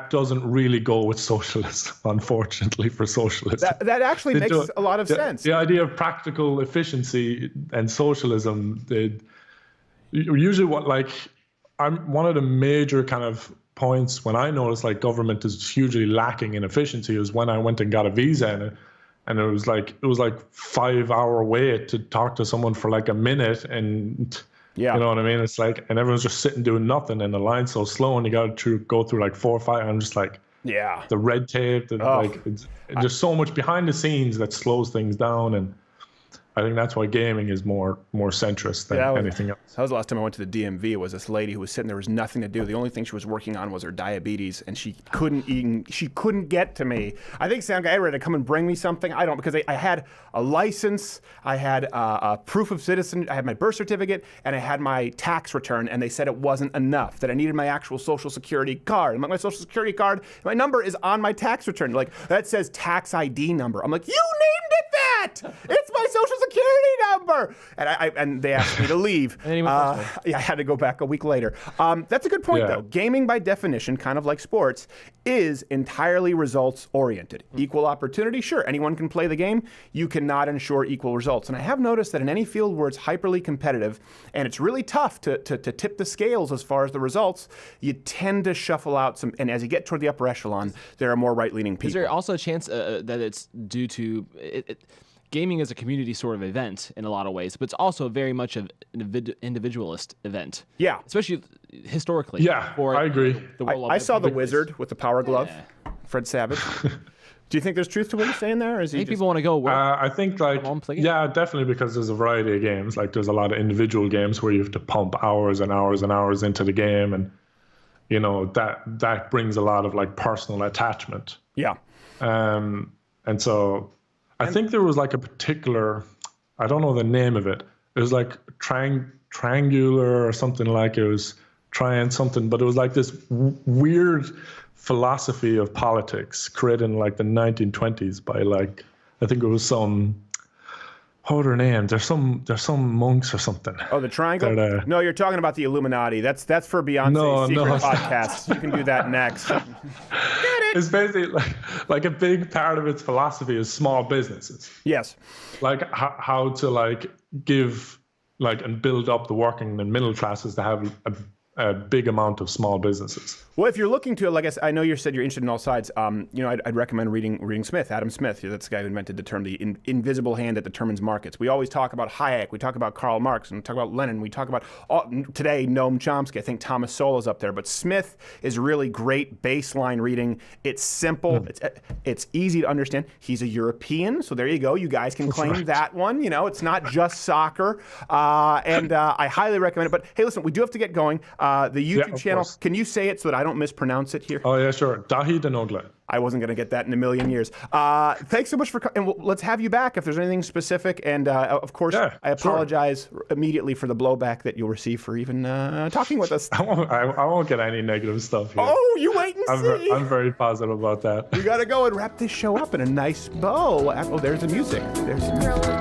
doesn't really go with socialism, unfortunately, for socialism. That actually makes a lot of sense. The idea of practical efficiency and socialism, usually one of the major kind of points when I noticed like government is hugely lacking in efficiency is when I went and got a visa and it was like 5-hour wait to talk to someone for like a minute, and you know what I mean? It's like, and everyone's just sitting doing nothing, and the line's so slow, and you got to go through like 4 or 5. I'm just like, the red tape, it's just so much behind the scenes that slows things down, and I think that's why gaming is more centrist than anything else. That was the last time I went to the DMV. It was this lady who was sitting there. Was nothing to do. The only thing she was working on was her diabetes, and she couldn't get to me. I think Sam got ready to come and bring me something. I don't, because I had a license, I had a proof of citizen, I had my birth certificate, and I had my tax return, and they said it wasn't enough, that I needed my actual Social Security card. I'm like, my Social Security card, my number is on my tax return. Like, that says tax ID number. I'm like, you named it that! that? It's my social security number. And they asked me to leave. Yeah, I had to go back a week later. That's a good point, though. Gaming, by definition, kind of like sports, is entirely results-oriented. Equal opportunity, sure, anyone can play the game. You cannot ensure equal results. And I have noticed that in any field where it's hyperly competitive, and it's really tough to tip the scales as far as the results, you tend to shuffle out some, and as you get toward the upper echelon, there are more right-leaning people. Is there also a chance that it's due to gaming is a community sort of event in a lot of ways, but it's also very much an individualist event. Yeah. Especially historically. Yeah, I agree. I saw The Wizard with the power glove, Fred Savage. Do you think there's truth to what he's saying there? Or is I think people want to go work. I think yeah, definitely, because there's a variety of games. Like there's a lot of individual games where you have to pump hours and hours and hours into the game, and that brings a lot of like personal attachment. Yeah. And so I think there was like a particular, I don't know the name of it. It was like triangular or something, like it was trying something, but it was like this weird philosophy of politics created in like the 1920s by like, I think it was some, what are their names? There's some monks or something. Oh, the triangle? No, you're talking about the Illuminati. That's for Beyonce's secret podcast. You can do that next. It's basically like a big part of its philosophy is small businesses. Yes. Like how to like give like and build up the working and middle classes to have a big amount of small businesses. Well, if you're looking to, like I know you said you're interested in all sides. I'd recommend reading Smith, Adam Smith. That's the guy who invented the term, the invisible hand that determines markets. We always talk about Hayek, we talk about Karl Marx, and we talk about Lenin. We talk about today Noam Chomsky. I think Thomas Sowell's up there, but Smith is really great baseline reading. It's simple. It's easy to understand. He's a European, so there you go. You guys can claim that one. It's not just soccer, and I highly recommend it. But hey, listen, we do have to get going. The YouTube channel. Course. Can you say it so that I don't mispronounce it here? Oh yeah, sure. Dahi Denogle. I wasn't going to get that in a million years. Thanks so much for coming. And let's have you back if there's anything specific. And of course, I apologize immediately for the blowback that you'll receive for even talking with us. I won't get any negative stuff here. Oh, you wait and see. I'm very positive about that. We got to go and wrap this show up in a nice bow. Oh, there's the music. There's the music.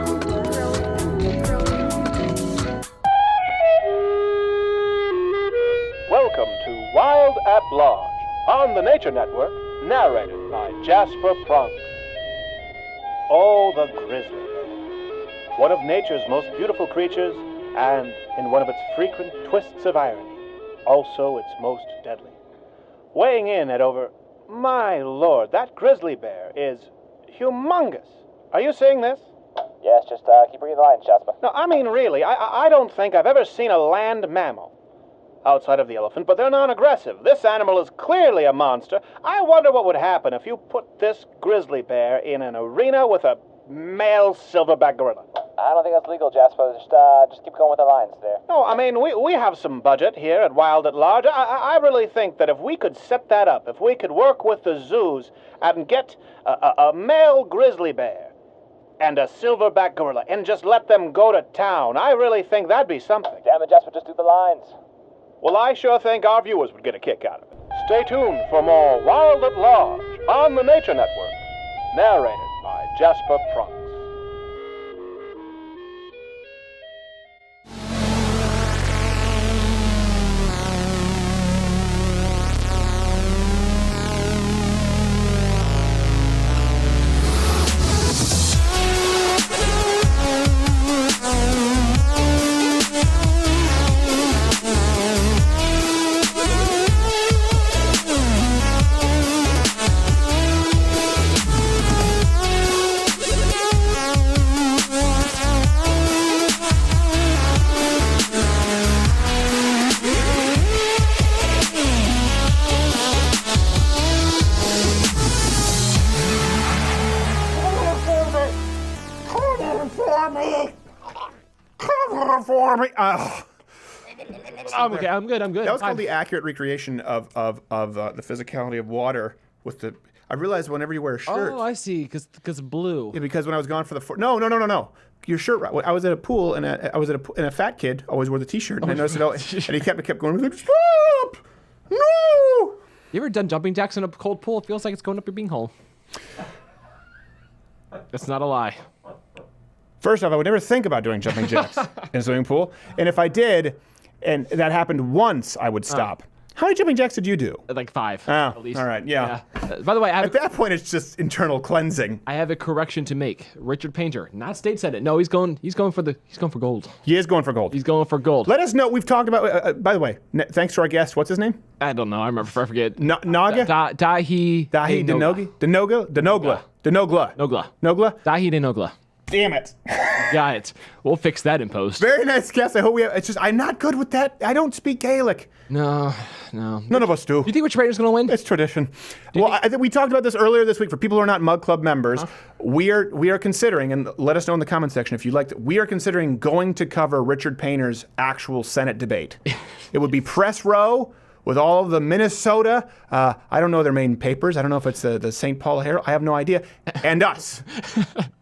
Welcome to Wild at Large on the Nature Network, narrated by Jasper Pronk. Oh, the grizzly bear, one of nature's most beautiful creatures, and in one of its frequent twists of irony, also its most deadly. Weighing in at over, my lord, that grizzly bear is humongous. Are you seeing this? Yes, just keep reading the lines, Jasper. No, I mean really, I don't think I've ever seen a land mammal. Outside of the elephant, but they're non-aggressive. This animal is clearly a monster. I wonder what would happen if you put this grizzly bear in an arena with a male silverback gorilla. I don't think that's legal, Jasper. Just keep going with the lines there. No, I mean, we have some budget here at Wild at Large. I really think that if we could set that up, if we could work with the zoos and get a male grizzly bear and a silverback gorilla and just let them go to town, I really think that'd be something. Damn it, Jasper, just do the lines. Well, I sure think our viewers would get a kick out of it. Stay tuned for more Wild at Large on the Nature Network, narrated by Jasper Pronk. Okay, I'm good. That was called the accurate recreation of the physicality of water with the. I realized whenever you wear a shirt. Oh, I see, because blue. Yeah, because when I was gone for the no. Your shirt. I was at a pool and and a fat kid always wore the T-shirt, and I noticed it. And he kept going. Like, stop! No! You ever done jumping jacks in a cold pool? It feels like it's going up your beanhole. That's not a lie. First off, I would never think about doing jumping jacks in a swimming pool. And if I did, and that happened once, I would stop. How many jumping jacks did you do? Like 5, oh, at least. All right, yeah. By the way, at that point, it's just internal cleansing. I have a correction to make. Richard Painter, not state senate. No, he's going for gold. He is going for gold. He's going for gold. Let us know. We've talked about. By the way, thanks to our guest. What's his name? I don't know. I forget. Naga. Dahi Denogla. Denogla. Dahi Denogla. Damn it. Got it. We'll fix that in post. Very nice guess. I hope we have. It's just I'm not good with that. I don't speak Gaelic. No. None of us do. You think Richard Painter's going to win? It's tradition. Well, I think we talked about this earlier this week. For people who are not Mug Club members, we are considering, and let us know in the comment section if you'd like to, we are considering going to cover Richard Painter's actual Senate debate. It would be press row with all of the Minnesota, I don't know their main papers. I don't know if it's the St. Paul Herald. I have no idea. And us.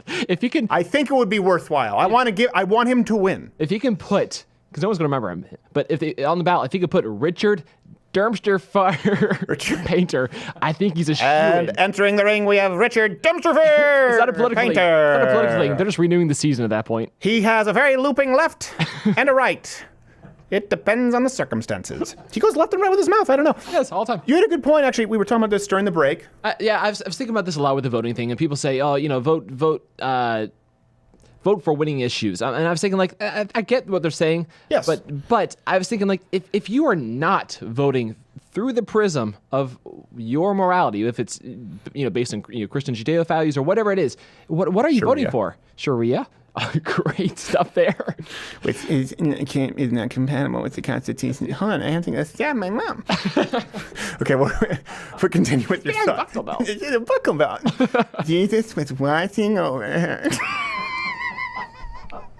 If you can, I think it would be worthwhile. I want him to win. If you can put, because no one's going to remember him, but on the ballot, if you could put Richard Dumpster Fire Painter, I think he's a shoo-in. And entering the ring, we have Richard Dumpster Fire It's not a political thing. It's not a political thing. They're just renewing the season at that point. He has a very looping left and a right. It depends on the circumstances. He goes left and right with his mouth. I don't know. Yes, all the time. You had a good point, actually. We were talking about this during the break. Yeah, I was thinking about this a lot with the voting thing, and people say, "Oh, vote for winning issues." And I was thinking, like, I get what they're saying. Yes. But I was thinking, like, if you are not voting through the prism of your morality, if it's based on Christian Judeo values or whatever it is, what are you voting for? Sharia. Great stuff there. Is not compatible with the Constitution. Hold on, I have to go stab my mom. Okay, well, continue with your thought. It's a buckle belt. Jesus was watching over her.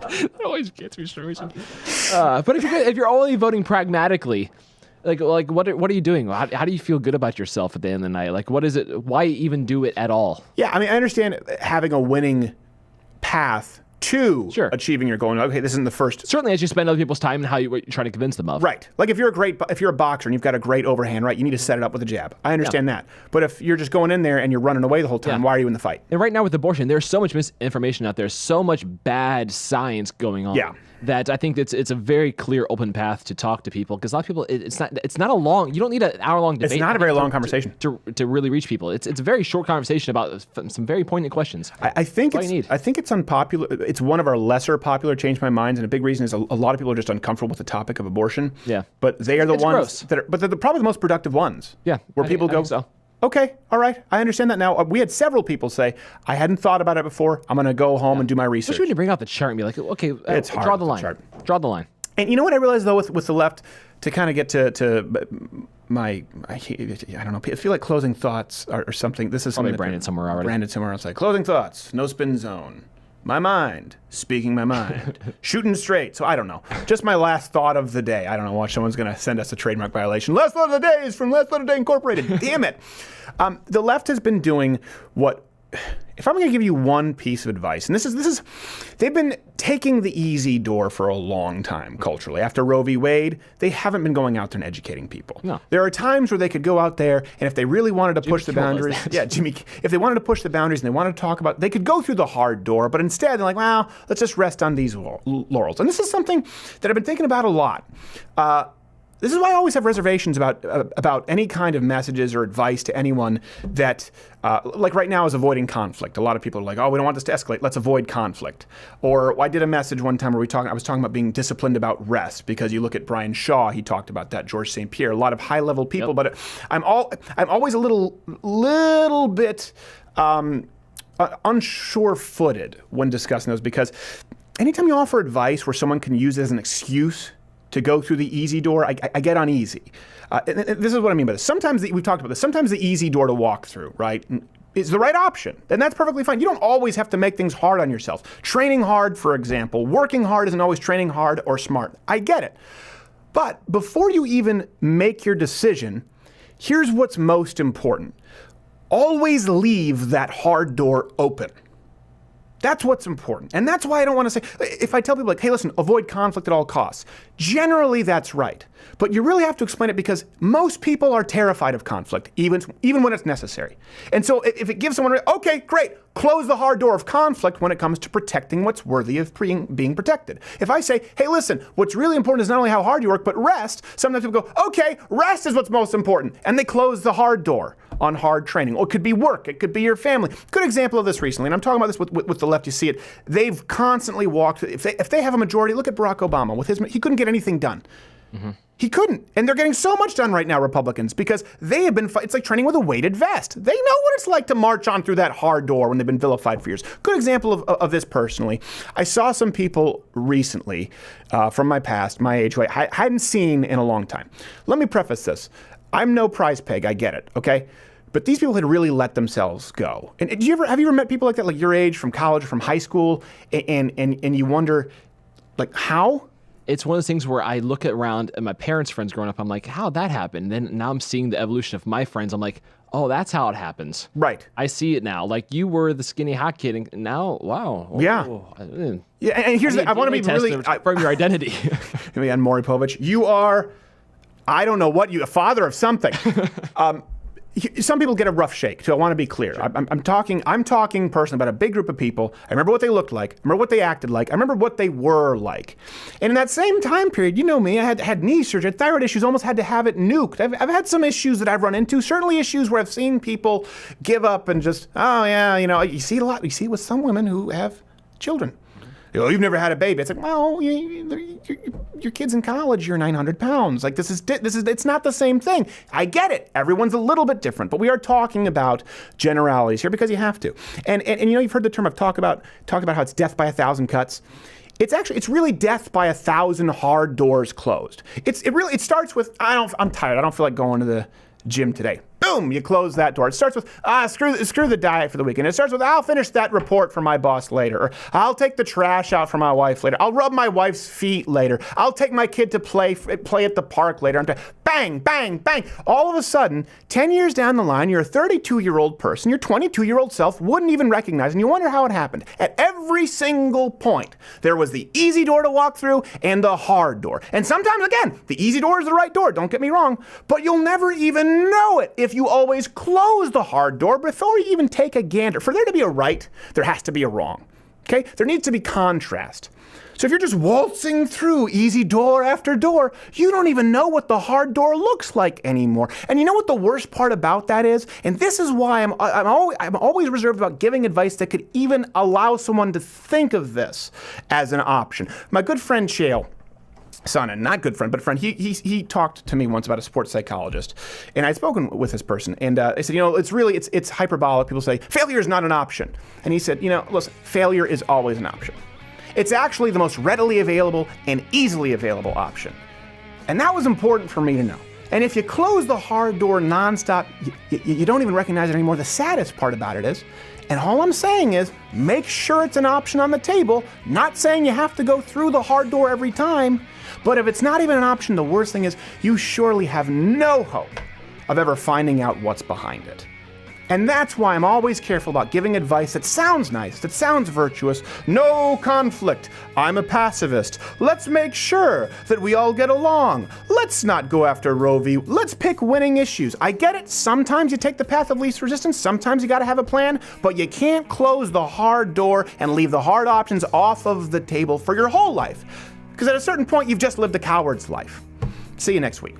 That always gets me so. But if you're only voting pragmatically, like what are you doing? How do you feel good about yourself at the end of the night? Like, what is it? Why even do it at all? Yeah, I mean, I understand having a winning path to achieving your goal. Okay, this isn't the first. Certainly, as you spend other people's time and how you're trying to convince them of. Right. Like if you're a boxer and you've got a great overhand, right, you need to set it up with a jab. I understand that. But if you're just going in there and you're running away the whole time, why are you in the fight? And right now with abortion, there's so much misinformation out there, so much bad science going on. Yeah. That I think it's a very clear, open path to talk to people, because a lot of people, it's not a long. You don't need an hour-long debate. It's not a very long conversation to really reach people. It's a very short conversation about some very poignant questions. I think it's unpopular. It's one of our lesser popular Change My Minds, and a big reason is a lot of people are just uncomfortable with the topic of abortion. Yeah, but they are the ones gross. but they're probably the most productive ones. Yeah, where people go. So. Okay, all right, I understand that now. We had several people say, I hadn't thought about it before. I'm going to go home and do my research. Especially when you bring out the chart and be like, okay, it's hard draw the line. Draw the line. And you know what I realized, though, with the left, to kind of get to my, I don't know, I feel like closing thoughts or something. This is something branded somewhere already. Branded somewhere else. Like, closing thoughts, no spin zone. My mind, speaking my mind, shooting straight. So I don't know. Just my last thought of the day. I don't know why someone's going to send us a trademark violation. Last thought of the day is from Last Thought of the Day Incorporated. Damn it. The left has been doing what, if I'm going to give you one piece of advice, and this is, they've been taking the easy door for a long time culturally. After Roe v. Wade, they haven't been going out there and educating people. No. There are times where they could go out there, and if they really wanted to push the boundaries, if they wanted to push the boundaries and they wanted to talk about, they could go through the hard door, but instead they're like, well, let's just rest on these laurels. And this is something that I've been thinking about a lot. This is why I always have reservations about any kind of messages or advice to anyone that, like right now, is avoiding conflict. A lot of people are like, oh, we don't want this to escalate. Let's avoid conflict. Or I did a message one time where I was talking about being disciplined about rest, because you look at Brian Shaw, he talked about that, George St. Pierre, a lot of high-level people. But I'm always a little bit unsure-footed when discussing those, because anytime you offer advice where someone can use it as an excuse to go through the easy door, I get uneasy. And this is what I mean by this. Sometimes, we've talked about this, sometimes the easy door to walk through, right, is the right option. And that's perfectly fine. You don't always have to make things hard on yourself. Training hard, for example, working hard isn't always training hard or smart. I get it. But before you even make your decision, here's what's most important. Always leave that hard door open. That's what's important. And that's why I don't want to say, if I tell people like, hey, listen, avoid conflict at all costs. Generally, that's right. But you really have to explain it because most people are terrified of conflict, even when it's necessary. And so if it gives someone, okay, great, close the hard door of conflict when it comes to protecting what's worthy of being protected. If I say, hey, listen, what's really important is not only how hard you work, but rest, sometimes people go, okay, rest is what's most important. And they close the hard door on hard training. Or it could be work, it could be your family. Good example of this recently, and I'm talking about this with the left, you see it. They've constantly walked, if they have a majority, look at Barack Obama. He couldn't get anything done. Mm-hmm. He couldn't. And they're getting so much done right now, Republicans, because they have been, it's like training with a weighted vest. They know what it's like to march on through that hard door when they've been vilified for years. Good example of this personally. I saw some people recently from my past, my age, who I hadn't seen in a long time. Let me preface this. I'm no prize pig, I get it, okay? But these people had really let themselves go. And have you ever met people like that, like your age, from college, or from high school, and you wonder, like, how? It's one of those things where I look around at my parents' friends growing up, I'm like, how'd that happen? Then now I'm seeing the evolution of my friends. I'm like, oh, that's how it happens. Right. I see it now. Like, you were the skinny hot kid, and now, wow. Yeah. Yeah, and here's I want to be really from your identity. And Maury Povich, you are, I don't know what a father of something. Some people get a rough shake, so I want to be clear. Sure. I'm talking personally about a big group of people. I remember what they looked like. I remember what they acted like. I remember what they were like. And in that same time period, you know me, I had knee surgery, thyroid issues, almost had to have it nuked. I've had some issues that I've run into, certainly issues where I've seen people give up and just, oh yeah, you see it a lot. You see it with some women who have children. You've never had a baby. It's like, well, your kid's in college. You're 900 pounds. Like it's not the same thing. I get it. Everyone's a little bit different, but we are talking about generalities here because you have to. And you've heard the term of talk about how it's death by 1,000 cuts. It's really death by 1,000 hard doors closed. It starts with I'm tired. I don't feel like going to the gym today. Boom, you close that door. It starts with, screw the diet for the weekend. It starts with, I'll finish that report for my boss later. Or I'll take the trash out for my wife later. I'll rub my wife's feet later. I'll take my kid to play at the park later. Bang, bang, bang. All of a sudden, 10 years down the line, you're a 32-year-old person. Your 22-year-old self wouldn't even recognize, and you wonder how it happened. At every single point, there was the easy door to walk through and the hard door. And sometimes, again, the easy door is the right door, don't get me wrong, but you'll never even know it if you always close the hard door before you even take a gander. For there to be a right, there has to be a wrong. Okay? There needs to be contrast. So if you're just waltzing through easy door after door, you don't even know what the hard door looks like anymore. And you know what the worst part about that is? And this is why I'm always reserved about giving advice that could even allow someone to think of this as an option. My good friend Shale, son, and not good friend, but friend, he talked to me once about a sports psychologist, and I'd spoken with this person, and I said, it's hyperbolic. People say failure is not an option, and he said, listen, failure is always an option. It's actually the most readily available and easily available option, and that was important for me to know. And if you close the hard door nonstop, you don't even recognize it anymore. The saddest part about it is, and all I'm saying is, make sure it's an option on the table. Not saying you have to go through the hard door every time. But if it's not even an option, the worst thing is you surely have no hope of ever finding out what's behind it. And that's why I'm always careful about giving advice that sounds nice, that sounds virtuous. No conflict. I'm a pacifist. Let's make sure that we all get along. Let's not go after Roe v. Let's pick winning issues. I get it. Sometimes you take the path of least resistance. Sometimes you got to have a plan. But you can't close the hard door and leave the hard options off of the table for your whole life. Because at a certain point, you've just lived a coward's life. See you next week.